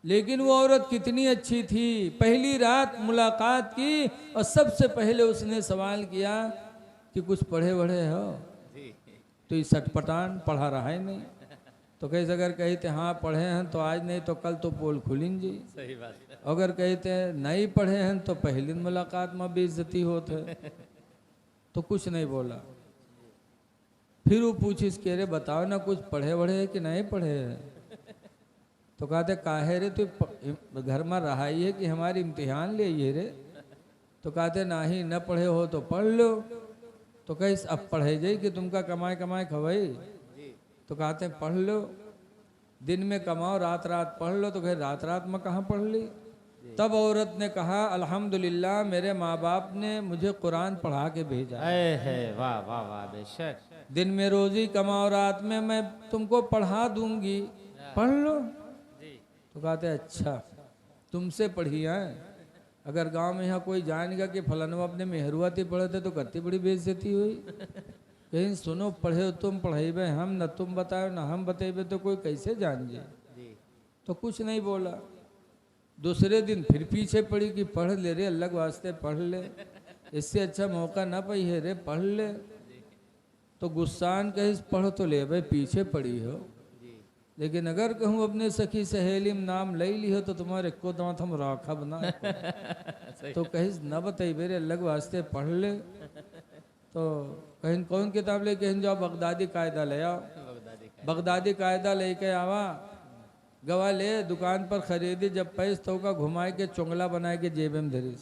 लेकिन वो औरत कितनी अच्छी थी। पहली रात मुलाकात की और सबसे पहले उसने सवाल किया कि कुछ पढ़े वढ़े हो। तो ये सटपटान पढ़ा रहा है नहीं। तो कैसे अगर कहते हाँ पढ़े हैं तो आज नहीं तो कल तो पोल खुलेंगी। सही बात है। अगर कहते हैं नहीं पढ़े हैं तो पहली मुलाकात में बेइज्जती होते। तो कुछ नहीं बोला। फिर वो पूछिस के रे बताओ ना कुछ पढ़े वढ़े है कि नहीं पढ़े है। तो कहते काहे रे तू घर में रहा ही है कि हमारी इम्तिहान ले ये रे। तो कहते नाही न पढ़े हो तो पढ़ लो। तो कहीं अब पढ़े जाई कि तुमका कमाए कमाए खवाई। तो कहते पढ़ लो, दिन में कमाओ रात रात पढ़ लो। तो कहे रात रात में कहाँ पढ़ ली। तब औरत ने कहा अल्हम्दुलिल्लाह मेरे माँ बाप ने मुझे कुरान पढ़ा के भेजा है। वाह वाह वाह बेशक। दिन में रोजी कमाओ रात में मैं तुमको पढ़ा दूंगी, पढ़ लो। तो कहते अच्छा तुमसे पढ़ी है। अगर गांव में यहाँ कोई जानेगा कि फलाना अपने मेहरुआती पढ़े थे तो करती बड़ी बेइज्जती हुई। कहीं सुनो पढ़े हो तुम पढ़ेबे हम, न तुम बताओ न हम बतेबे तो कोई कैसे जान जाए। तो कुछ नहीं बोला। दूसरे दिन फिर पीछे पड़ी कि पढ़ ले रे अल्लाह के वास्ते पढ़ ले, इससे अच्छा मौका ना पाई है रे पढ़ ले। तो गुस्सान कहीं पढ़ तो ले भाई पीछे पड़ी हो, लेकिन अगर कहूँ अपने सखी सहेली में नाम ले ली हो तो तुम्हारे को दांत हम राखा बना। तो कहीं न बताइए रे अल्लाह के वास्ते पढ़ ले। तो कहीं कौन किताब ले कहीं जाओ बगदादी कायदा ले आओ। बगदादी कायदा लेके आवा, गवा ले दुकान पर खरीदी, जब पैस तो का घुमाए के चुंगला बनाए के जेब में धरी।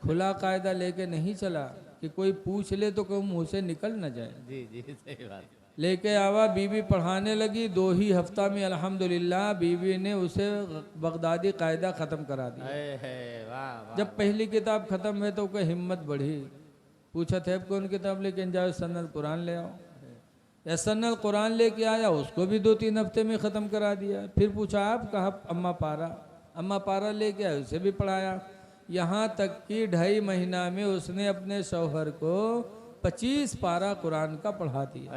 खुला कायदा लेके नहीं चला कि कोई पूछ ले तो कहूँ मुँह से निकल न जाए। जी जी सही बात। लेके आवा, बीवी पढ़ाने लगी। 2 ही हफ्ता में अल्हम्दुलिल्लाह बीवी ने उसे बगदादी कायदा ख़त्म करा दिया। वाह वाह। जब पहली किताब ख़त्म हुई तो उसकी हिम्मत बढ़ी। पूछा थे कौन किताब लेके जाओ, सन्नल कुरान ले आओ। या सन्नल कुरान लेके आया, उसको भी 2-3 हफ्ते में ख़त्म करा दिया। फिर पूछा आप कहा, अम्मा पारा लेके आए, उसे भी पढ़ाया। यहाँ तक कि 2.5 महीना में उसने अपने शौहर को 25 पारा कुरान का पढ़ा दिया।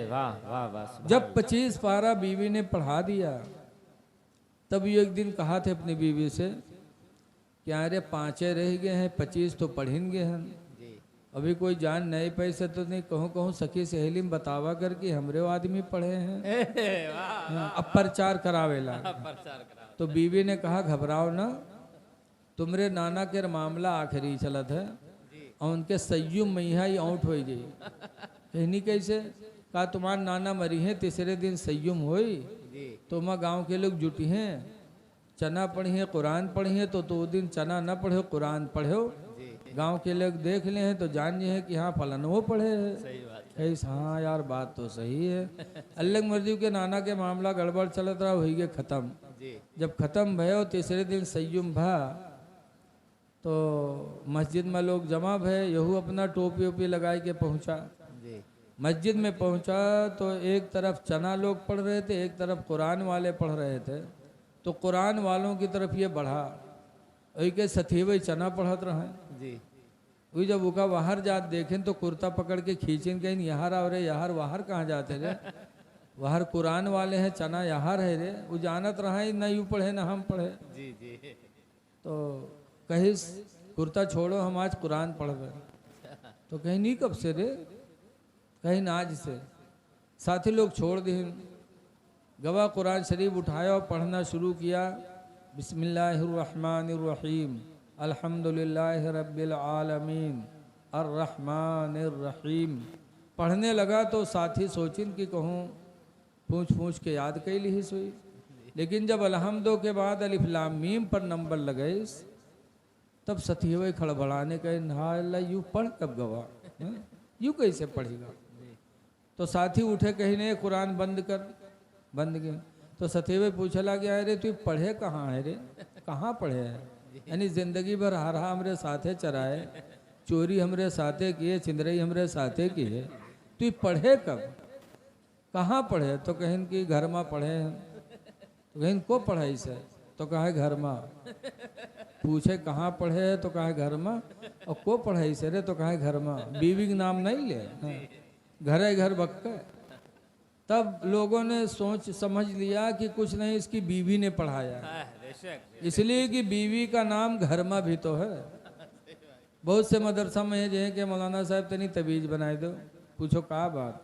वाह वाह वाह। जब 25 पारा बीवी ने पढ़ा दिया, तब ये एक दिन कहा थे अपनी बीवी से क्या अरे 5 रह गए हैं, 25 तो पढ़ेंगे हम। जी अभी कोई जान नहीं पैसे तो नहीं, कहूँ कहूँ सखी सहेली में बतावा करके हमरे आदमी पढ़े हैं। वाह हाँ, अब प्रचार करावेला। प्रचार करा तो बीवी ने कहा घबराओ ना, तुमरे नाना के मामला आखिरी चलत है और उनके सयुम मैया ही औंठ हो गई। कहनी कैसे? कहा तुम्हार नाना मरी हैं, तीसरे दिन सयुम होई जी तो माँ गांव के लोग जुटी हैं, चना पढ़ी है कुरान पढ़ी है, तो दिन चना न पढ़ो कुरान पढ़ो। गांव के लोग देख ले हैं तो जान जे हैं कि हाँ फलन वो पढ़े हैं। सही बात कैसे? हाँ यार बात तो सही है। अल्लाह मर्जी के नाना के मामला गड़बड़ चलत रहा, हुई गए खत्म। जी जब खत्म भयो तीसरे दिन सयुम भा तो मस्जिद में लोग जमा भये, यहू अपना टोपी ओपी लगाए के पहुंचा। जी मस्जिद में पहुंचा तो एक तरफ चना लोग पढ़ रहे थे, एक तरफ कुरान वाले पढ़ रहे थे। तो कुरान वालों की तरफ ये बढ़ा, वही के सथी वही चना पढ़त रहे। जी वही जब उका बाहर जात देखें तो कुर्ता पकड़ के खींचें, कहीं यहाँ आओ रे, यहाँ बाहर कहाँ जाते रे, बाहर कुरान वाले हैं, चना यहाँ रहे रे। वो जानत रहा ही न यूँ पढ़े न हम पढ़े। जी जी तो कहीं कुर्ता छोड़ो हम आज कुरान पढ़ रहे। तो कहीं नहीं कब से रे, कहीं ना आज से। साथी लोग छोड़ दिए, गवा कुरान शरीफ उठाया और पढ़ना शुरू किया। बिस्मिल्लाहिर्रहमानिर्रहीम अल्हम्दुलिल्लाहि रब्बिल आलमीन अर्रहमानिर्रहीम। पढ़ने लगा तो साथी सोचिन कि कहूँ पूछ पूछ के याद कैली ही सोई। लेकिन जब अलहम्दो के बाद अलिफ लाम मीम पर नंबर लगे तब सतीवे खड़बड़ाने कहे ना यू पढ़ कब गवा, यू कैसे पढ़ेगा। तो साथी उठे कहीं नहीं, कुरान बंद कर, बंद गए। तो सतीवे पूछला गया अरे तू पढ़े कहाँ है रे, कहाँ पढ़े है? यानी जिंदगी भर हारा हमरे साथे चराए, चोरी हमरे साथे किए, चिंदरई हमरे साथे की है, तू पढ़े कब, कहाँ पढ़े? तो कहीं कि घर में पढ़े हैं। तो कहीं को पढ़ाई से? तो कहा घर में। पूछे कहाँ पढ़े तो कहा घर में, और को पढ़ाई से रे? तो कहा घर में। बीवी का नाम नहीं ले, घरे घर बक्का। तब लोगों ने सोच समझ लिया कि कुछ नहीं इसकी बीवी ने पढ़ाया है, इसलिए कि बीवी का नाम घर में भी तो है। बहुत से मदरसा में ये है कि मौलाना साहब तनी तबीज बनाए दो। पूछो कहा बात?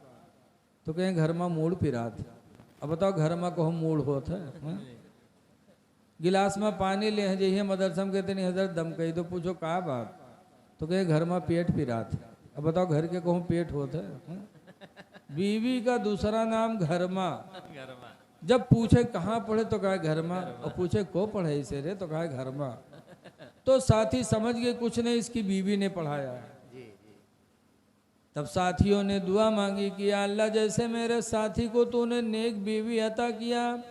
तो कहें घर में मूड पिरा था। अब बताओ घर में कहो मूड होता है? गिलास में पानी ले जाइए मदरसा में कहते नहीं हजरत दम कही। तो पूछो कहा बात? तो कहें घर में पेट पिरा था। अब बताओ घर के कहूँ पेट होता है? बीवी का दूसरा नाम घर में। जब पूछे कहाँ पढ़े तो कहा घर में, और पूछे को पढ़े इसे रे तो कहा घर में। तो साथी समझ गए कुछ नहीं इसकी बीवी ने पढ़ाया है। तब साथियों ने दुआ मांगी कि अल्लाह जैसे मेरे साथी को तूने नेक बीवी अता किया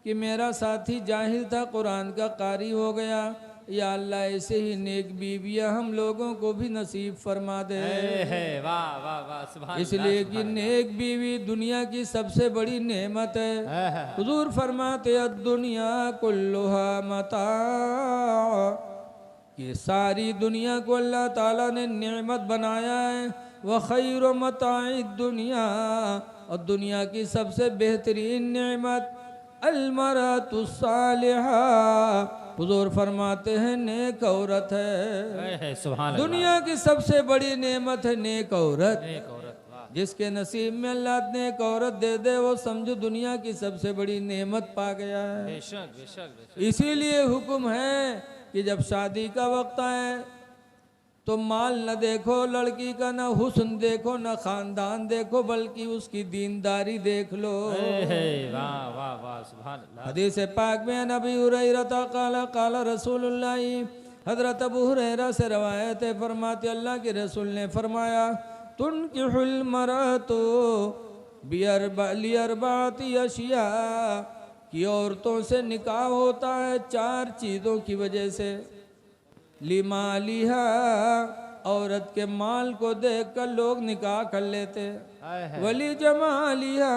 कि मेरा साथी जाहिल था कुरान का कारी हो गया, या अल्लाह ऐसे ही नेक बीवियां हम लोगों को भी नसीब फरमा दे। वाह वाह वाह सुभान इसलिए कि नेक बीवी दुनिया की सबसे बड़ी नेमत है। हुजूर फरमाते दुनिया कुल्लुहा मता, कि सारी दुनिया को अल्लाह ताला ने नेमत बनाया है। व खैर मताई दुनिया, और दुनिया की सबसे बेहतरीन नेमत अलमरतु सालिहा, हुजूर फरमाते हैं नेक औरत है। सुभान दुनिया की सबसे बड़ी नेमत है नेक औरत। औरत जिसके नसीब में अल्लाह नेक औरत दे दे वो समझो दुनिया की सबसे बड़ी नेमत पा गया है। बेशक बेशक। इसीलिए हुक्म है कि जब शादी का वक्त आए तो माल न देखो लड़की का, न हुस्न देखो, न खानदान देखो, बल्कि उसकी दीनदारी देख लो। वाह वाह वाह सुभान अल्लाह। हदीस पाक में नबी हुरैरा काला काला रसूलुल्लाह, हजरत अबू हुरैरा से रवायत है, फरमाते अल्लाह के रसूल ने फरमाया तुनकिहुल मरअतु बिअरबाति अशिया, कि औरतों से निकाह होता है 4 चीज़ों की वजह से। लिमालिहा, औरत के माल को देखकर लोग निकाह कर लेते। वली जमालिहा,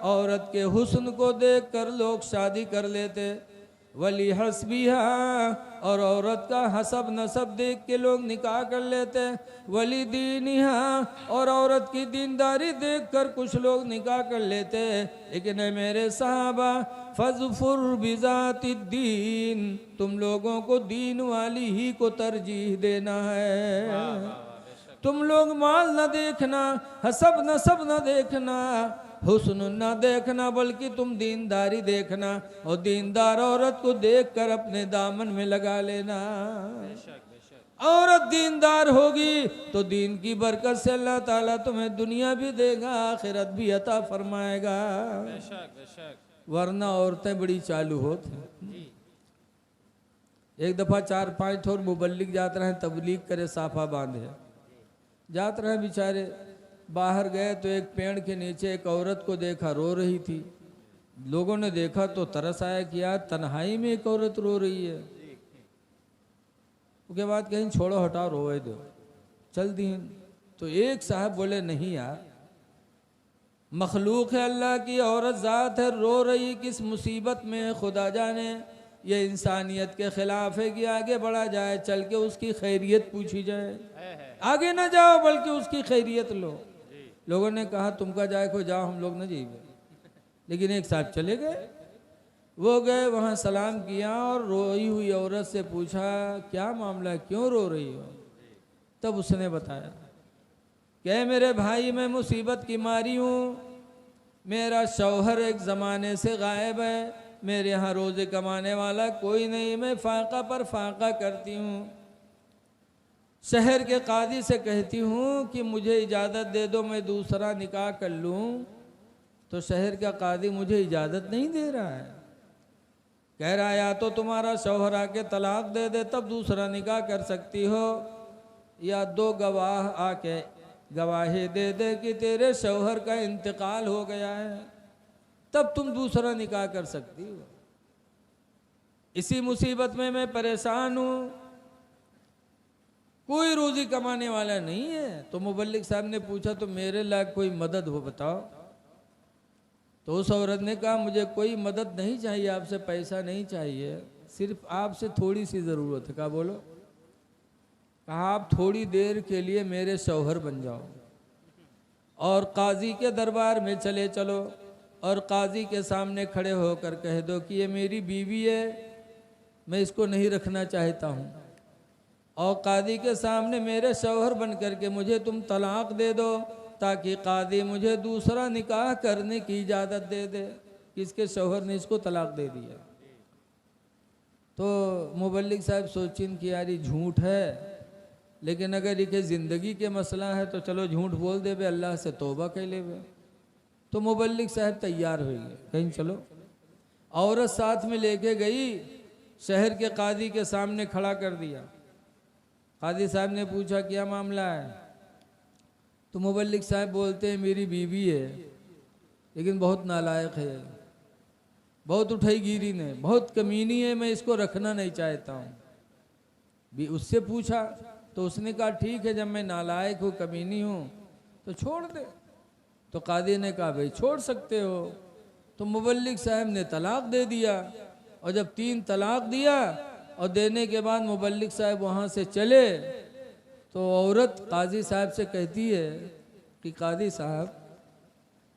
औरत के हुस्न को देखकर लोग शादी कर लेते। वली हस्बिहा, और औरत का हसब नसब देख के लोग निकाह कर लेते। वली दीनिहा, और औरत की दीनदारी देख कर कुछ लोग निकाह कर लेते। लेकिन है मेरे साहबा, फज़फुर बिज़ातिद्दीन, तुम लोगों को दीन वाली ही को तरजीह देना है। तुम लोग माल न देखना, हसब नसब न देखना, हुस्न न देखना, बल्कि तुम दीनदारी देखना, और दीनदार औरत को देखकर अपने दामन में लगा लेना। औरत दीनदार होगी तो दीन की बरकत से अल्लाह ताला तुम्हें दुनिया भी देगा, आखिरत भी अता फरमाएगा। वरना औरतें बड़ी चालू होती। एक दफा 4-5 ठोर मुबल्लिग जाते रहे तबलीग करे, साफा बांधे जाते रहे बेचारे। बाहर गए तो एक पेड़ के नीचे एक औरत को देखा, रो रही थी। लोगों ने देखा तो तरस आया कि यार तन्हाई में एक औरत रो रही है। उसके बाद कहीं छोड़ो हटाओ रोए दो, चल दी। तो एक साहब बोले नहीं यार, मखलूक है अल्लाह की, औरत ज़ात है, रो रही किस मुसीबत में है खुदा जाने। ये इंसानियत के खिलाफ है कि आगे बढ़ा जाए, चल के उसकी खैरियत पूछी जाए। आगे ना जाओ बल्कि उसकी खैरियत लो। लोगों ने कहा तुम का जाए को जाओ, हम लोग न जाइए। लेकिन एक साहब चले गए। वो गए वहाँ सलाम किया और रोई हुई औरत से पूछा क्या मामला, क्यों रो रही हो। तब उसने बताया कि मेरे भाई मैं मुसीबत की मारी हूँ, मेरा शौहर एक ज़माने से गायब है, मेरे यहाँ रोज़े कमाने वाला कोई नहीं, मैं फाका पर फाका करती हूँ। शहर के कादी से कहती हूँ कि मुझे इजाज़त दे दो मैं दूसरा निकाह कर लूँ, तो शहर का कादी मुझे इजाज़त नहीं दे रहा है। कह रहा या तो तुम्हारा शौहर आके तलाक दे दे तब दूसरा निकाह कर सकती हो, या 2 गवाह आके गवाही दे दे कि तेरे शौहर का इंतकाल हो गया है, तब तुम दूसरा निकाह कर सकती हो। इसी मुसीबत में मैं परेशान हूँ, कोई रोजी कमाने वाला नहीं है। तो मुबल्लिग साहब ने पूछा तो मेरे लायक कोई मदद हो बताओ। तो उस औरत ने कहा मुझे कोई मदद नहीं चाहिए, आपसे पैसा नहीं चाहिए, सिर्फ आपसे थोड़ी सी ज़रूरत है। कहा बोलो। कहा आप थोड़ी देर के लिए मेरे शौहर बन जाओ और काजी के दरबार में चले चलो, और काजी के सामने खड़े होकर कह दो कि ये मेरी बीवी है, मैं इसको नहीं रखना चाहता हूँ, और कादी के सामने मेरे शौहर बन करके मुझे तुम तलाक दे दो, ताकि कादी मुझे दूसरा निकाह करने की इजाज़त दे दे। किसके शौहर ने इसको तलाक दे दिया। तो मुबल्लिग साहब सोचिन कि यार ये झूठ है, लेकिन अगर ये ज़िंदगी के मसला है तो चलो झूठ बोल दे बे, अल्लाह से तौबा कर ले बे। तो मुबल्लिग साहब तैयार हो गए, कहीं चलो। औरत साथ में लेके गई, शहर के कादी के सामने खड़ा कर दिया। कादी साहब ने पूछा क्या मामला है। तो मुबल्लिग साहब बोलते हैं मेरी बीवी है, लेकिन बहुत नालायक है, बहुत उठाईगिरी ने, बहुत कमीनी है, मैं इसको रखना नहीं चाहता हूँ। भी उससे पूछा तो उसने कहा ठीक है, जब मैं नालायक हूँ, कमीनी हूँ, तो छोड़ दे। तो कादी ने कहा भाई छोड़ सकते हो। तो मुबल्लिग साहब ने तलाक दे दिया, और जब 3 तलाक दिया और देने के बाद मुबल्लिग साहब वहाँ से चले, तो औरत काजी साहब से कहती है कि कादी साहब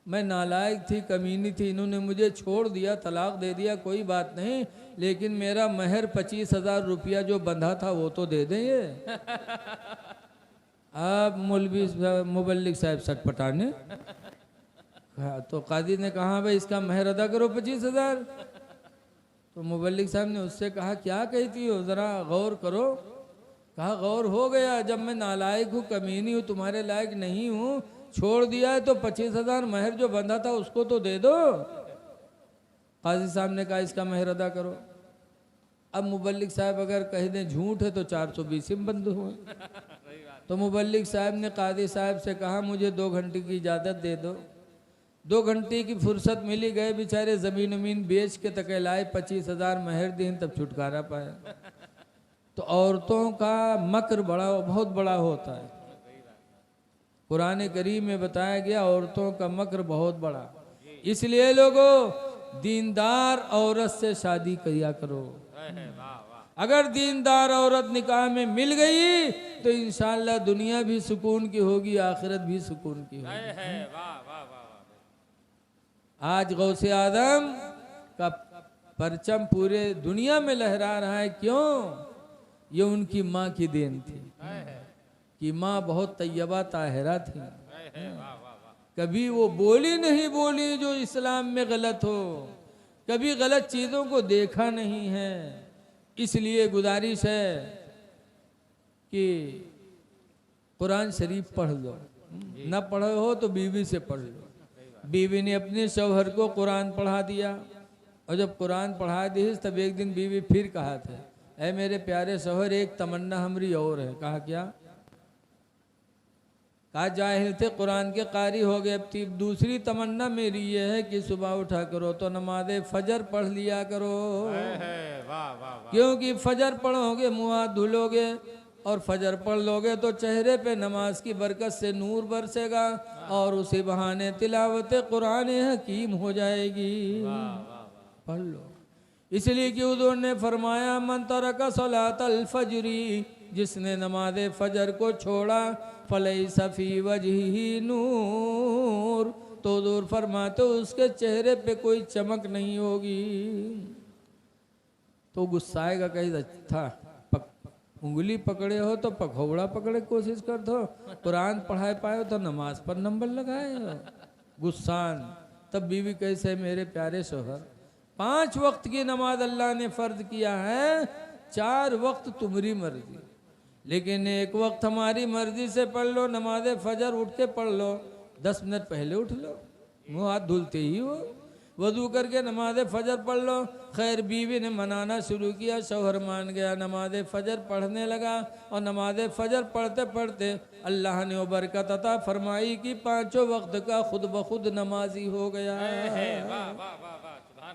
मैं नालायक थी, कमीनी थी, इन्होंने मुझे छोड़ दिया, तलाक दे दिया, कोई बात नहीं, लेकिन मेरा महर 25,000 रुपया जो बंधा था वो तो दे दें ये। आप मौलवी मुबल्लिग साहब सटपटाने। तो कादी ने कहा भाई इसका महर अदा करो 25,000। तो मुबल्लिग साहब ने उससे कहा क्या कहती हो, ज़रा गौर करो। कहा गौर हो गया, जब मैं नालायक हूँ, कमीनी हूँ, तुम्हारे लायक नहीं हूँ, छोड़ दिया है, तो 25,000 महर जो बंधा था उसको तो दे दो। काजी साहब ने कहा इसका महर अदा करो। अब मुबल्लिग साहब अगर कह दें झूठ है तो 420 में बंद हुए। तो मुबल्लिग साहब ने कादी साहब से कहा मुझे 2 घंटे की इजाज़त दे दो। 2 घंटे की फुर्सत मिली, गए बेचारे ज़मीन उमीन बेच के तक लाए, 25,000 महर दिन तब छुटकारा पाया। तो औरतों का मकर बहुत बड़ा होता है। कुरान करीम में बताया गया औरतों का मकर बहुत बड़ा। इसलिए लोगों दीनदार औरत से शादी किया करो। वाह वाह अगर दीनदार औरत निकाह में मिल गई तो इंशाअल्लाह दुनिया भी सुकून की होगी, आखिरत भी सुकून की होगी। वाह वाह वाह। आज गौसे आदम का परचम पूरे दुनिया में लहरा रहा है। क्यों? ये उनकी माँ की देन थी कि माँ बहुत तैयबा ताहिरा थी। कभी वो बोली नहीं बोली जो इस्लाम में गलत हो, कभी गलत चीज़ों को देखा नहीं है। इसलिए गुजारिश है कि कुरान शरीफ पढ़ लो, न पढ़े हो तो बीवी से पढ़ लो। बीवी ने अपने शौहर को कुरान पढ़ा दिया, और जब कुरान पढ़ा दी तब एक दिन बीवी फिर कहा था, ऐ मेरे प्यारे शौहर एक तमन्ना हमारी और है। कहा क्या? कहा जाहिल थे कुरान के कारी हो गए, अब दूसरी तमन्ना मेरी ये है कि सुबह उठा करो तो नमाज फजर पढ़ लिया करो। क्योंकि फजर पढ़ोगे मुँह हाथ धुलोगे, और फजर पढ़ लोगे तो चेहरे पे नमाज की बरकत से नूर बरसेगा, और उसी बहाने तिलावत कुरान हकीम हो जाएगी। पढ़ लो। इसलिए कि हुज़ूर ने फरमाया मन तरका सलातल फजरी, जिसने नमाज फजर को छोड़ा फलैसा फी वजही नूर, तो हुज़ूर फरमाते उसके चेहरे पे कोई चमक नहीं होगी। तो गुस्साएगा, कहीं था उंगली पकड़े हो तो पखौड़ा पकड़े कोशिश कर दो, कुरान पढ़ाए पाए तो नमाज पर नंबर लगाए हो। गुस्सान। तब बीवी कैसे मेरे प्यारे शोहर, 5 वक्त की नमाज अल्लाह ने फर्ज किया है, 4 वक्त तुम्हारी मर्जी, लेकिन एक वक्त हमारी मर्जी से पढ़ लो। नमाज फजर उठ के पढ़ लो, 10 मिनट पहले उठ लो, मुँह हाथ धुलते ही हो, वजू करके नमाज फजर पढ़ लो। खैर बीवी ने मनाना शुरू किया, शौहर मान गया, नमाज फजर पढ़ने लगा, और नमाज फजर पढ़ते पढ़ते अल्लाह ने वो बरकत अता फरमाई कि 5 वक्त का खुद ब खुद नमाजी हो गया।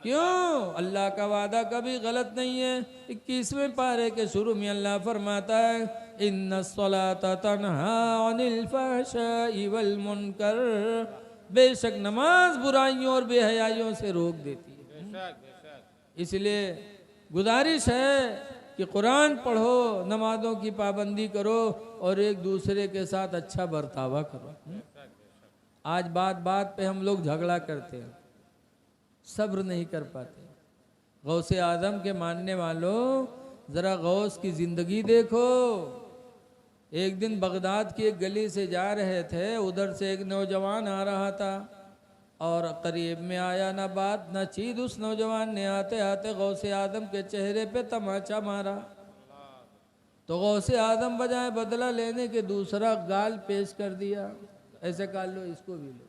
क्यों? अल्लाह का वादा कभी गलत नहीं है। 21वें पारे के शुरू में अल्लाह फरमाता है इन्नस्सलाता तन्हा अनिल फहशाई वल मुनकर, बेशक नमाज बुराइयों और बेहयाइयों से रोक देती है। इसलिए गुजारिश है कि कुरान पढ़ो, नमाजों की पाबंदी करो, और एक दूसरे के साथ अच्छा बर्तावा करो। आज बात बात पे हम लोग झगड़ा करते हैं, सब्र नहीं कर पाते। गौसे आजम के मानने वालों, ज़रा गौस की ज़िंदगी देखो। एक दिन बगदाद की एक गली से जा रहे थे, उधर से एक नौजवान आ रहा था, और करीब में आया ना बात ना चीज, उस नौजवान ने आते आते गौसे आदम के चेहरे पे तमाचा मारा। तो गौसे आदम बजाय बदला लेने के दूसरा गाल पेश कर दिया, ऐसे काट लो, इसको भी लो।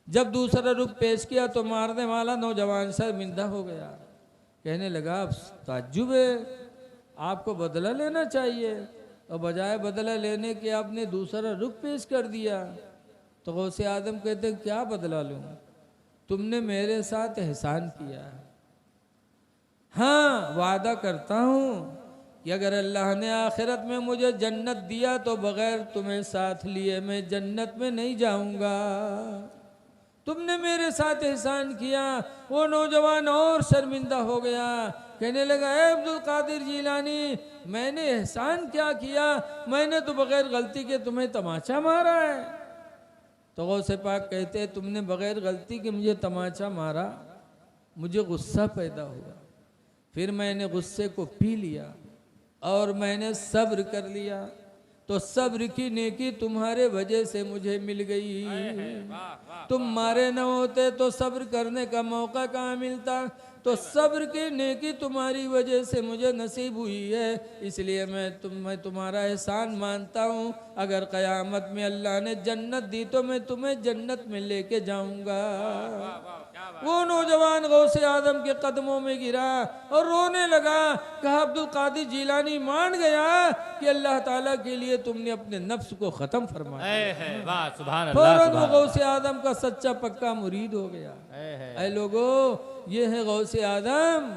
जब दूसरा रुख पेश किया तो मारने वाला नौजवान शर्मिंदा हो गया, कहने लगा अब ताज्जुब है, आपको बदला लेना चाहिए, और बजाय बदला लेने के आपने दूसरा रुख पेश कर दिया। तो गौसे आदम कहते क्या बदला लूँ, तुमने मेरे साथ एहसान किया। हाँ वादा करता हूँ कि अगर अल्लाह ने आखिरत में मुझे जन्नत दिया तो बगैर तुम्हें साथ लिए मैं जन्नत में नहीं जाऊंगा। तुमने मेरे साथ एहसान किया। वो नौजवान और शर्मिंदा हो गया, कहने लगा ए अब्दुल कादिर जिलानी, मैंने एहसान क्या किया, मैंने तो बगैर गलती के तुम्हें तमाचा मारा है। तो गौसे पाक कहते तुमने बगैर गलती के मुझे तमाचा मारा, मुझे गुस्सा पैदा हुआ, फिर मैंने गुस्से को पी लिया और मैंने सब्र कर लिया, तो सब्र की नेकी तुम्हारे वजह से मुझे मिल गई। तुम मारे न होते तो सब्र करने का मौका कहाँ मिलता, तो सब्र की नेकी तुम्हारी वजह से मुझे नसीब हुई है, इसलिए मैं तुम्हारा एहसान मानता हूँ। अगर क़यामत में अल्लाह ने जन्नत दी तो मैं तुम्हें जन्नत में लेके जाऊंगा। वो नौजवान गौसे आदम के कदमों में गिरा और रोने लगा, कहा अब्दुल कादिर जिलानी मान गया कि अल्लाह ताला के लिए तुमने अपने नफ्स को ख़त्म फरमाया। फौरन वो गौसे आदम का सच्चा पक्का मुरीद हो गया। ऐ लोगो, ये है गौसे आदम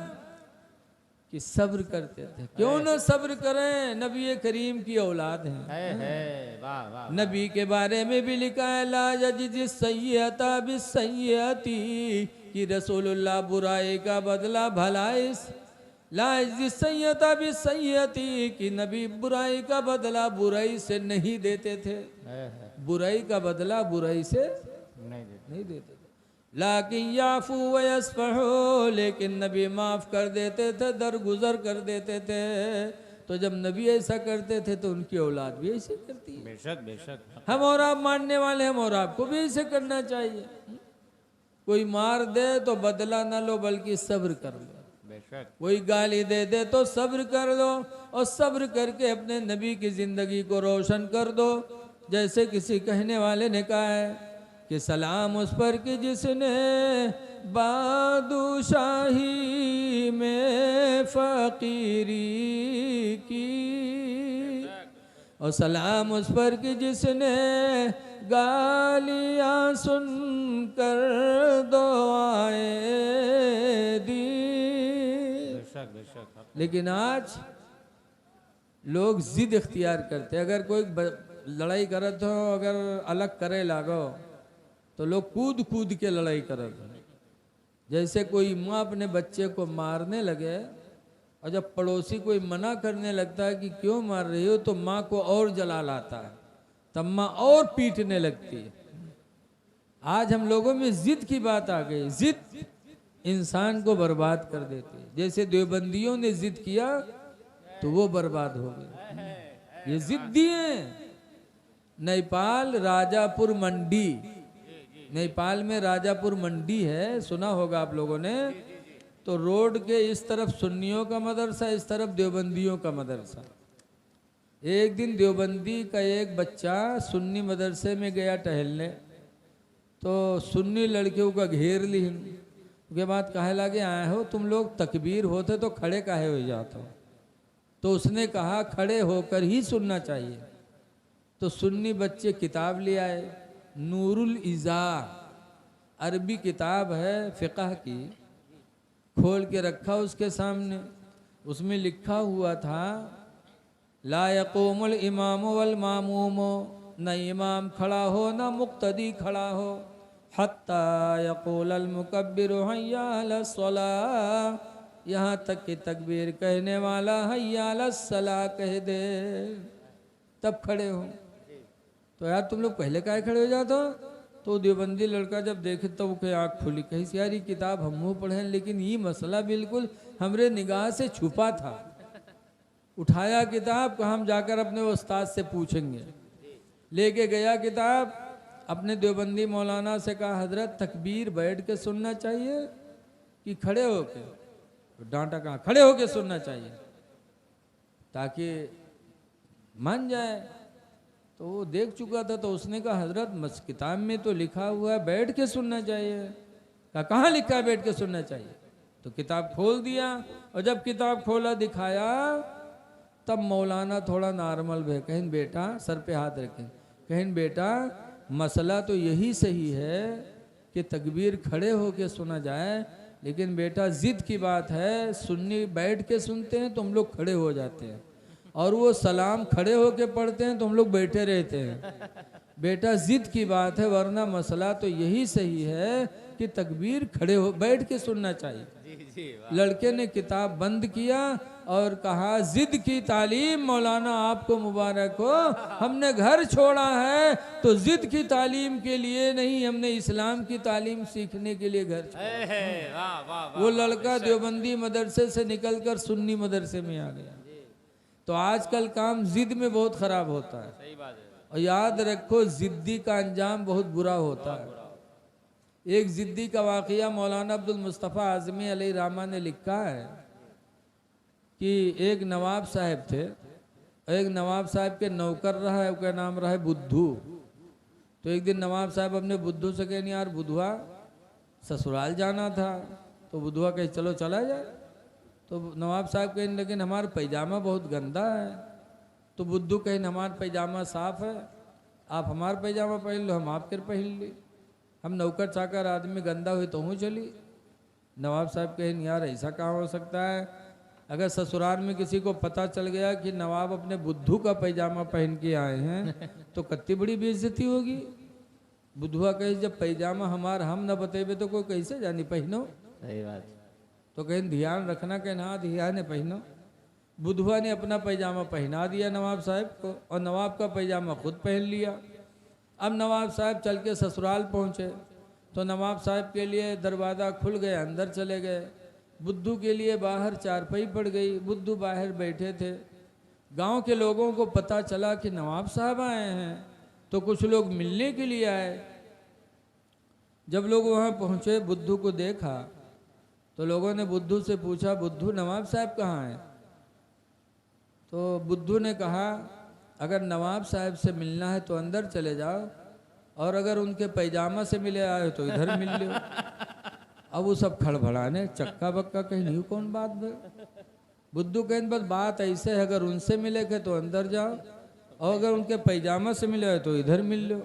कि सब्र करते थे। क्यों न सब्र करें, नबी करीम की औलाद हैं। नबी के बारे में भी लिखा है ला यजिज़ सय्यता बिस्सय्यती कि रसूलुल्लाह बुराई का बदला भलाई से, ला सैयता भी सैयती, कि नबी बुराई का बदला बुराई से नहीं देते थे, बुराई का बदला बुराई से नहीं देते थे। लाकिन याफू व यस्फहू, लेकिन नबी माफ कर देते थे, दरगुजर कर देते थे। तो जब नबी ऐसा करते थे तो उनकी औलाद भी ऐसे करती है। बेशक बेशक। हम और आप मानने वाले, हम और आपको भी ऐसे करना चाहिए। कोई मार दे तो बदला ना लो, बल्कि सब्र कर लो। बेशक। कोई गाली दे दे तो सब्र कर लो, और सब्र करके अपने नबी की जिंदगी को रोशन कर दो। जैसे किसी कहने वाले ने कहा है कि सलाम उस पर कि जिसने बादशाही में फकीरी की, और सलाम उस पर कि जिसने गालियां सुनकर दुआएं दी। बेशक बेशक। लेकिन आज लोग जिद इख्तियार करते, अगर कोई लड़ाई करत हो, अगर अलग करे लागो तो लोग कूद कूद के लड़ाई करत हो। जैसे कोई माँ अपने बच्चे को मारने लगे, और जब पड़ोसी कोई मना करने लगता है कि क्यों मार रही हो, तो माँ को और जला लाता है, तब माँ और पीटने लगती है। आज हम लोगों में जिद की बात आ गई। जिद इंसान को बर्बाद कर देती है। जैसे देवबंदियों ने जिद किया तो वो बर्बाद हो गए। ये जिद्दी हैं। नेपाल राजापुर मंडी, नेपाल में राजापुर मंडी है, सुना होगा आप लोगों ने। तो रोड के इस तरफ सुन्नियों का मदरसा, इस तरफ देवबंदियों का मदरसा। एक दिन देवबंदी का एक बच्चा सुन्नी मदरसे में गया टहलने, तो सुन्नी लड़कियों का घेर ली। उसके बाद कहे लगे, आए हो तुम लोग, तकबीर होते तो खड़े काहे हो जाते हो। तो उसने कहा खड़े होकर ही सुनना चाहिए। तो सुन्नी बच्चे किताब ले आए, नूरुल इज़ा, अरबी किताब है फ़िक़ह की, खोल के रखा उसके सामने। उसमें लिखा हुआ था, ला यक़ूमुल इमाम वल मामूम, न इमाम खड़ा हो न मुक्तदी खड़ा हो, हत्ता यक़ूलल मुकब्बिरु हय्या अलस सलाह, यहाँ तक कि तकबीर कहने वाला हय्या अलस सलाह कह दे, तब खड़े हो। तो यार तुम लोग पहले काहे खड़े हो जाते हो। तो देवबंदी लड़का जब देखे तो वो आँख खुली, कही यार ये किताब हम पढ़े, लेकिन ये मसला बिल्कुल हमरे निगाह से छुपा था। उठाया किताब, कहा हम जाकर अपने उस्ताद से पूछेंगे। लेके गया किताब, अपने देवबंदी मौलाना से कहा, हजरत तकबीर बैठ के सुनना चाहिए कि खड़े होके। तो डांटा, कहा खड़े होके सुनना चाहिए ताकि मान जाए। तो वो देख चुका था, तो उसने कहा हजरत किताब में तो लिखा हुआ है बैठ के सुनना चाहिए। कहा कहाँ लिखा है बैठ के सुनना चाहिए। तो किताब खोल दिया, और जब किताब खोला दिखाया, तब मौलाना थोड़ा नॉर्मल भे, कहीं बेटा, सर पे हाथ रखें, कहीं बेटा मसला तो यही सही है कि तकबीर खड़े होके सुना जाए, लेकिन बेटा जिद की बात है, सुन्नी बैठ के सुनते हैं तो हम लोग खड़े हो जाते हैं, और वो सलाम खड़े होके पढ़ते हैं तो हम लोग बैठे रहते हैं। बेटा जिद की बात है, वरना मसला तो यही सही है कि तकबीर खड़े हो बैठ के सुनना चाहिए। लड़के ने किताब बंद किया और कहा, जिद की तालीम मौलाना आपको मुबारक हो, हमने घर छोड़ा है तो जिद की तालीम के लिए नहीं, हमने इस्लाम की तालीम सीखने के लिए घर छोड़ा। वो लड़का देवबंदी मदरसे से निकलकर सुन्नी मदरसे में आ गया। तो आजकल काम जिद में बहुत खराब होता है। सही बात है। और याद रखो, जिद्दी का अंजाम बहुत बुरा होता है। एक जिद्दी का वाक़या मौलाना अब्दुल मुस्तफ़ा आज़मी अलैहि रहमा ने लिखा है कि एक नवाब साहब थे, एक नवाब साहब के नौकर रहा है, उसका नाम रहा है बुद्धू। तो एक दिन नवाब साहब अपने बुद्धू से कहें, यार बुधवा ससुराल जाना था। तो बुधवा कहे चलो चला जाए। तो नवाब साहब कहें, लेकिन हमारा पैजामा बहुत गंदा है। तो बुद्धू कहें, हमारा पैजामा साफ है, आप हमारा पैजामा पहन लो, हम आपके पहन ली। हम नौकर चाकर आदमी गंदा हुई तो हूँ चली। नवाब साहब कहें, यार ऐसा कहाँ हो सकता है, अगर ससुराल में किसी को पता चल गया कि नवाब अपने बुद्धू का पैजामा पहन के आए हैं तो कितनी बड़ी बेइज्जती होगी। बुधवा कहे जब पैजामा हमार हम न बतेबे तो कोई कैसे जानी पहनो। सही बात। तो कहीं ध्यान रखना के ना धिया ने पहनो। बुधवा ने अपना पैजामा पहना दिया नवाब साहब को और नवाब का पैजामा खुद पहन लिया। अब नवाब साहब चल के ससुराल पहुँचे तो नवाब साहब के लिए दरवाज़ा खुल गया, अंदर चले गए। बुद्धू के लिए बाहर चारपाई पड़ गई, बुद्धू बाहर बैठे थे। गांव के लोगों को पता चला कि नवाब साहब आए हैं, तो कुछ लोग मिलने के लिए आए। जब लोग वहाँ पहुँचे बुद्धू को देखा तो लोगों ने बुद्धू से पूछा, बुद्धू नवाब साहब कहाँ हैं? तो बुद्धू ने कहा, अगर नवाब साहब से मिलना है तो अंदर चले जाओ, और अगर उनके पैजामा से मिले आए तो इधर मिल लो। अब वो सब खड़बड़ाने चक्का बक्का कहीं नहीं, कौन बात है? बुद्धू कहें बस बात ऐसे है, अगर उनसे मिले के तो अंदर जाओ, और अगर उनके पैजामा से मिले तो इधर मिल लो।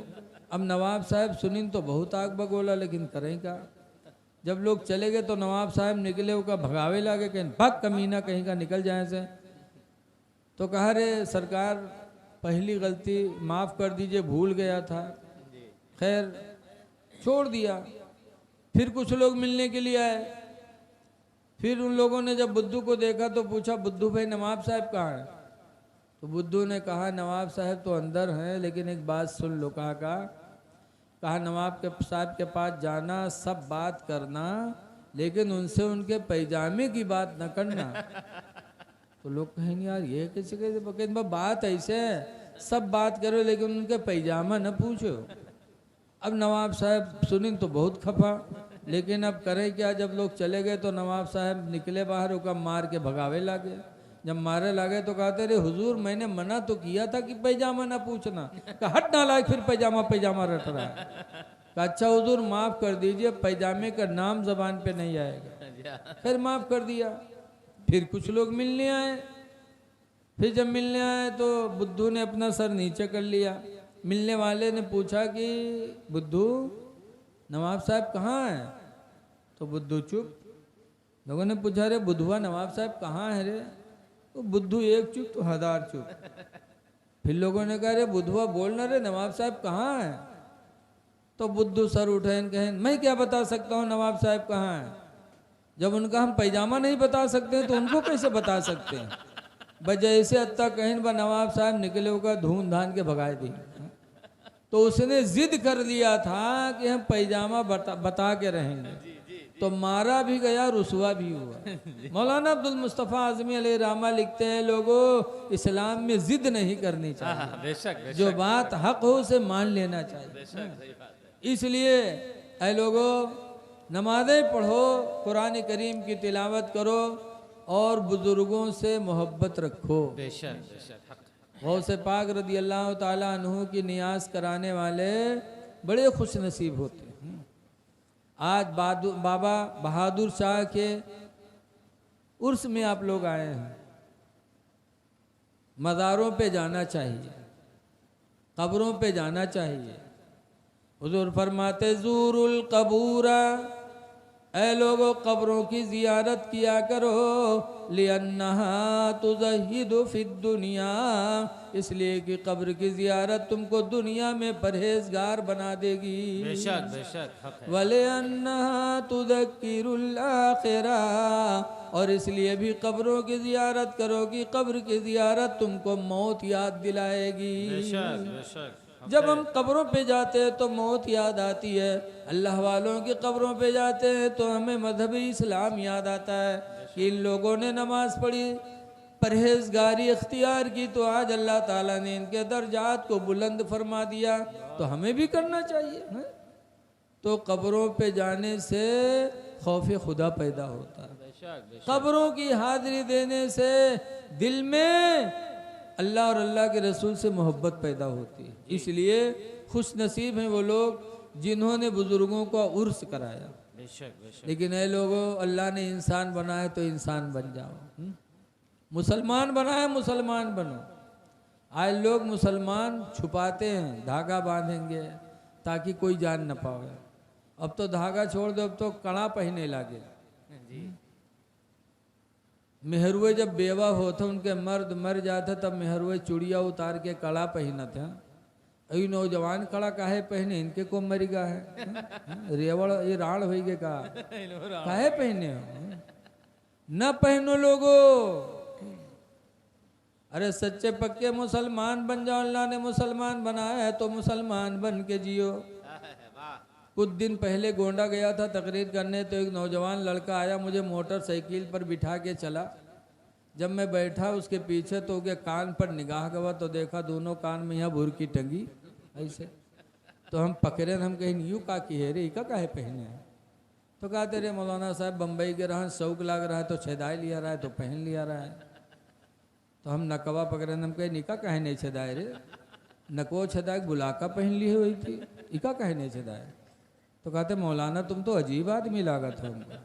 अब नवाब साहब सुनिन तो बहुत आग बगोला, लेकिन करें क्या? जब लोग चले गए तो नवाब साहब निकले, वो भगावे लागे, कहीं भाग कमीना कहीं का निकल जाए से। तो कहा रे सरकार पहली गलती माफ़ कर दीजिए, भूल गया था। खैर छोड़ दिया। फिर कुछ लोग मिलने के लिए आए। फिर उन लोगों ने जब बुद्धू को देखा तो पूछा, बुद्धू भाई नवाब साहब कहाँ हैं? तो बुद्धू ने कहा, नवाब साहब तो अंदर हैं, लेकिन एक बात सुन लो। कहा नवाब के साहब के पास जाना, सब बात करना, लेकिन उनसे उनके पैजामे की बात न करना। तो लोग कहेंगे यार ये कैसे कैसे बात ऐसे है, सब बात करो लेकिन उनके पैजामा न पूछो। अब नवाब साहब सुनी तो बहुत खफा, लेकिन अब करें क्या? जब लोग चले गए तो नवाब साहब निकले बाहर, उका मार के भगावे लागे। जब मारे लागे तो कहते रे हुजूर मैंने मना तो किया था कि पैजामा ना पूछना। कहा हट नालायक, फिर पैजामा पैजामा रट रहा है। कहा अच्छा हुजूर माफ़ कर दीजिए, पैजामे का नाम जबान पे नहीं आएगा। फिर माफ़ कर दिया। फिर कुछ लोग मिलने आए। फिर जब मिलने आए तो बुद्धू ने अपना सर नीचे कर लिया। मिलने वाले ने पूछा कि बुद्धू नवाब साहब कहाँ हैं? तो बुद्धू चुप। लोगों ने पूछा रे बुद्धुआ नवाब साहब कहाँ है रे? तो बुद्धू एक चुप तो हजार चुप। फिर लोगों ने कहा रे बुद्धुआ बोलना रे नवाब साहब कहाँ हैं? तो बुद्धू सर उठे कहें मैं क्या बता सकता हूँ नवाब साहब कहाँ हैं? जब उनका हम पैजामा नहीं बता सकते तो उनको कैसे बता सकते हैं? वजह से अत्ता कहीं बा नवाब साहब निकले होगा धून धान के भगाए दी। तो उसने जिद कर लिया था कि हम पैजामा बता के रहेंगे, तो मारा भी गया, रुसवा भी हुआ। मौलाना अब्दुल मुस्तफ़ा आज़मी अलैहि रहमा लिखते हैं, लोगों इस्लाम में जिद नहीं करनी चाहिए, बेशक जो बात हक हो उसे मान लेना चाहिए। इसलिए ऐ लोगों नमाज़ें पढ़ो, कुरान करीम की तिलावत करो और बुजुर्गों से मोहब्बत रखो। बेशक बेशक हक। गौसे पाक रदी अल्लाह ताला अन्हु की नियाज कराने वाले बड़े खुश नसीब होते हैं। आज बाबा बहादुर शाह के उर्स में आप लोग आए हैं। मज़ारों पे जाना चाहिए, कब्रों पे जाना चाहिए। हुजूर फरमाते ज़ूरुल कबूरा, ऐ लोगों कब्रों की जियारत किया करो। लिअन्नहा तुज़हिदु फिद दुनिया, इसलिए कि कब्र की जियारत तुमको दुनिया में परहेजगार बना देगी। बेशक बेशक हक है। वलिअन्नहा तुज़क्किरुल आखिरा, और इसलिए भी कब्रों की जियारत करोगी, कब्र की जियारत तुमको मौत याद दिलाएगी। बेशक बेशक। जब हम कब्रों पे जाते हैं तो मौत याद आती है, अल्लाह वालों की कब्रों पे जाते हैं तो हमें मजहबी इस्लाम याद आता है कि इन लोगों ने नमाज पढ़ी, परहेजगारी इख्तियार की, तो आज अल्लाह ताला ने इनके दर्जात को बुलंद फरमा दिया, तो हमें भी करना चाहिए है? तो कब्रों पे जाने से खौफ खुदा पैदा होता है। कब्रों की हाजिरी देने से दिल में अल्लाह और अल्लाह के रसूल से मोहब्बत पैदा होती है। इसलिए खुश नसीब हैं वो लोग जिन्होंने बुजुर्गों का उर्स कराया। लेकिन ऐ लोगों अल्लाह ने इंसान बनाए तो इंसान बन जाओ, मुसलमान बनाए मुसलमान बनो। आज लोग मुसलमान छुपाते हैं, धागा बांधेंगे ताकि कोई जान न पावे। अब तो धागा छोड़ दो, अब तो कड़ा पहने लगे। मेहरुए जब बेवा होते उनके मर्द मर जाते तब मेहरुए चूड़िया उतार के कड़ा पहनते हैं। अभी नौजवान खड़ा काहे पहने, इनके को मरिगा है रेवड़ ये राण हो गए का काहे पहने हो, न पहनो लोगो। अरे सच्चे पक्के मुसलमान बन जाओ, अल्लाह ने मुसलमान बनाया है तो मुसलमान बन के जियो। कुछ दिन पहले गोंडा गया था तकरीर करने, तो एक नौजवान लड़का आया, मुझे मोटरसाइकिल पर बिठा के चला। जब मैं बैठा उसके पीछे तो उसके कान पर निगाह गवा तो देखा दोनों कान में यहाँ भुरकी टंगी ऐसे। तो हम पकड़े, हम कहीं यूँ का की है रे, इका काहे पहने हैं? तो कहा तेरे मौलाना साहब बम्बई के रहा, शौक लग रहा है तो छेदाई लिया रहा है तो पहन लिया रहा है। तो हम नकवा पकड़े, हम कहे निका काहे नहीं छेदाए रे, नको छेदाए बुलाका पहन ली हुई थी, इका काहे नहीं छेदाए। तो कहते मौलाना तुम तो अजीब आदमी लागत हो हमको।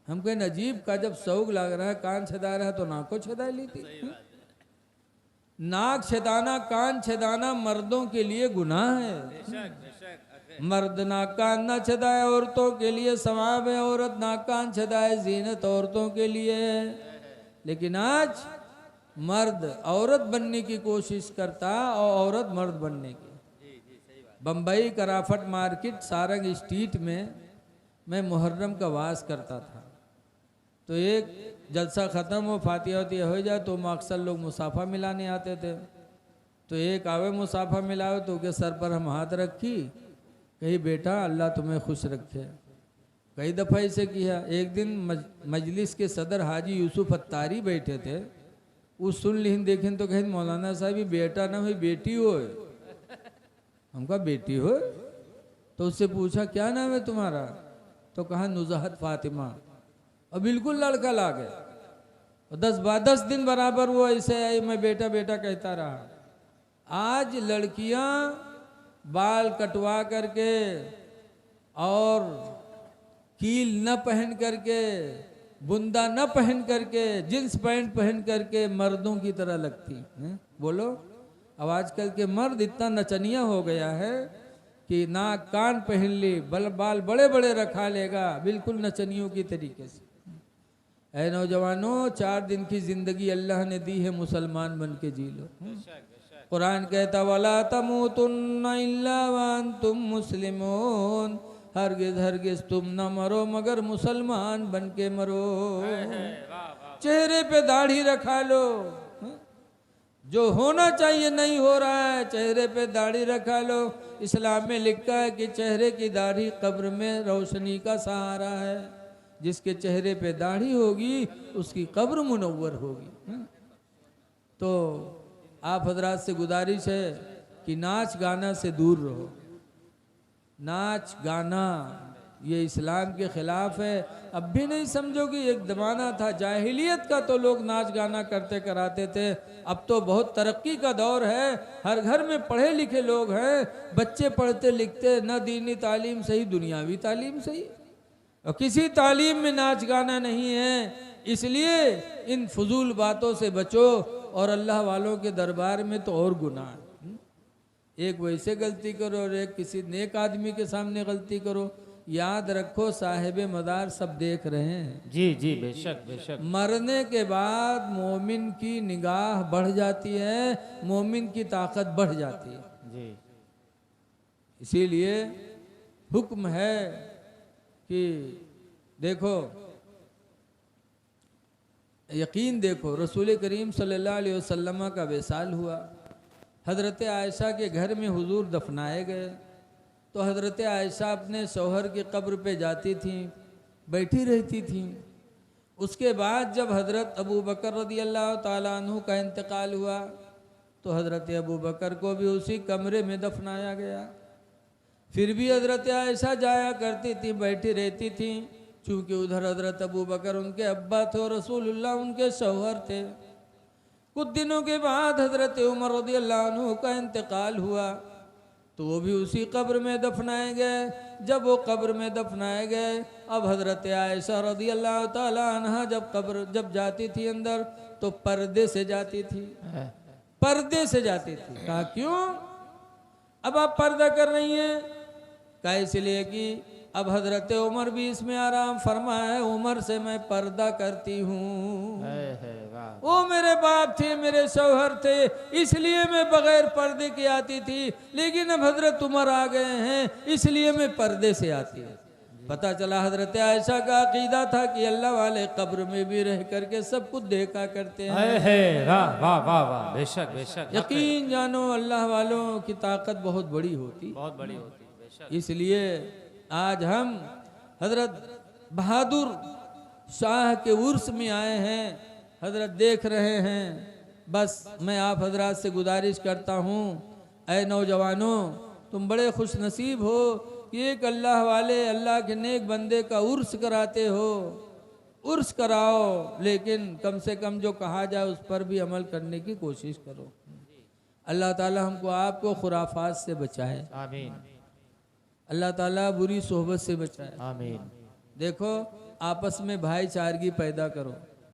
हम कहें अजीब का, जब शौक लग रहा है कान छेदा रहा है तो नाक को छेदा ली थी। नाक छेदाना कान छेदाना मर्दों के लिए गुनाह है। मर्द नाक कान न छेदाए औरतों के लिए सवाब है, औरत नाक कान छेदाए जीनत औरतों के लिए है। लेकिन आज मर्द औरत बनने की कोशिश करता और औरत मर्द बनने की। Bombay craft market Sarang street में मैं मुहर्रम का वास करता था। तो एक जलसा ख़त्म हो फातिहा वतिया हो जाए तो अक्सर लोग मुसाफा मिलाने आते थे। तो एक आवे मुसाफा मिलावे तो उसके सर पर हम हाथ रखी, कही बेटा अल्लाह तुम्हें खुश रखे। कई दफ़ा इसे किया। एक दिन मजलिस के सदर हाजी यूसुफ अत्तारी बैठे थे, वो सुन लिन देखें तो कहें मौलाना साहब ये बेटा ना हुई बेटी हो। हम कहा बेटी हो? तो उससे पूछा क्या नाम है तुम्हारा? तो कहा नुज़हत फातिमा। और बिल्कुल लड़का ला गए। और 10 दिन बराबर वो ऐसे आई, मैं बेटा बेटा कहता रहा। आज लड़कियां बाल कटवा करके और कील न पहन करके, बुंदा न पहन करके, जींस पैंट पहन करके मर्दों की तरह लगती हैं। बोलो, अब आजकल के मर्द इतना नचनिया हो गया है कि नाक कान पहन ली, बाल बड़े बड़े रखा लेगा, बिल्कुल नचनियों की तरीके से। ऐ नौजवानों, 4 दिन की जिंदगी अल्लाह ने दी है, मुसलमान बन के जी लो। कुरान कहता वला तमूतुन्ना इल्ला व अंतुम मुस्लिमून, हरगिज हरगिज तुम न मरो मगर मुसलमान बन के मरो। चेहरे पे दाढ़ी रखा लो, जो होना चाहिए नहीं हो रहा है, चेहरे पे दाढ़ी रखा लो। इस्लाम में लिखा है कि चेहरे की दाढ़ी कब्र में रोशनी का सहारा है। जिसके चेहरे पे दाढ़ी होगी उसकी कब्र मुनव्वर होगी। तो आप हजरात से गुजारिश है कि नाच गाना से दूर रहो। नाच गाना ये इस्लाम के खिलाफ है। अब भी नहीं समझोगे, एक ज़माना था जाहिलियत का तो लोग नाच गाना करते कराते थे। अब तो बहुत तरक्की का दौर है, हर घर में पढ़े लिखे लोग हैं, बच्चे पढ़ते लिखते, न दीनी तालीम सही दुनियावी तालीम सही, और किसी तालीम में नाच गाना नहीं है। इसलिए इन फजूल बातों से बचो, और अल्लाह वालों के दरबार में तो और गुनाह है। एक वैसे गलती करो और एक किसी नेक आदमी के सामने गलती करो। याद रखो साहिब मदार सब देख रहे हैं। जी जी बेशक बेशक। मरने के बाद मोमिन की निगाह बढ़ जाती है, मोमिन की ताकत बढ़ जाती है। जी इसीलिए हुक्म है कि देखो, यकीन देखो, रसूल करीम सल्लल्लाहु अलैहि वसल्लम का विसाल हुआ। हज़रत आयशा के घर में हुजूर दफनाए गए। तो हज़रत आयशा अपने शौहर की कब्र पे जाती थी, बैठी रहती थी। उसके बाद जब हज़रत अबू बकर रज़ी अल्लाह ताला अन्हु का इंतकाल हुआ तो हज़रत अबू बकर को भी उसी कमरे में दफनाया गया। फिर भी हज़रत आयशा जाया करती थी, बैठी रहती थी, चूँकि उधर हज़रत अबू बकर उनके अब्बा थे, रसूलुल्लाह उनके शौहर थे। कुछ दिनों के बाद हज़रत उमर रज़ी अल्लाह अन्हु का इंतकाल हुआ तो वो भी उसी कब्र में दफनाए गए। जब वो कब्र में दफनाए गए, अब हज़रत आयशा रज़ी अल्लाह ताला अन्हा जब जाती थी अंदर तो पर्दे से जाती थी, पर्दे से जाती थी। कहा क्यों अब आप पर्दा कर रही हैं? कहा इसलिए कि अब हज़रत उमर भी इसमें आराम फरमाए, उमर से मैं पर्दा करती हूँ। ओ मेरे बाप आप थे, मेरे शौहर थे, इसलिए मैं बगैर पर्दे के आती थी, लेकिन अब हजरत उमर आ गए हैं इसलिए मैं पर्दे से आती हूँ। पता चला हजरत आयशा का अकीदा था कि अल्लाह वाले कब्र में भी रह करके सब कुछ देखा करते हैं। वाह वाह वाह वाह, बेशक बेशक, यकीन जानो अल्लाह वालों की ताकत बहुत बड़ी होती, बहुत बड़ी होती, बेशक। इसलिए आज हम हजरत बहादुर शाह के उर्स में आए हैं, हजरत देख रहे हैं। बस मैं आप हजरात से गुजारिश करता हूँ, ऐ नौजवानों, तुम बड़े खुश नसीब हो कि एक अल्लाह वाले अल्लाह के नेक बंदे का उर्स कराते हो। उर्स कराओ, लेकिन कम से कम जो कहा जाए उस पर भी अमल करने की कोशिश करो। अल्लाह ताला हमको आपको खुराफात से बचाए, आमीन, अल्लाह ताला बुरी सोहबत से बचाए, आमीन। देखो आपस में भाईचारगी पैदा करो।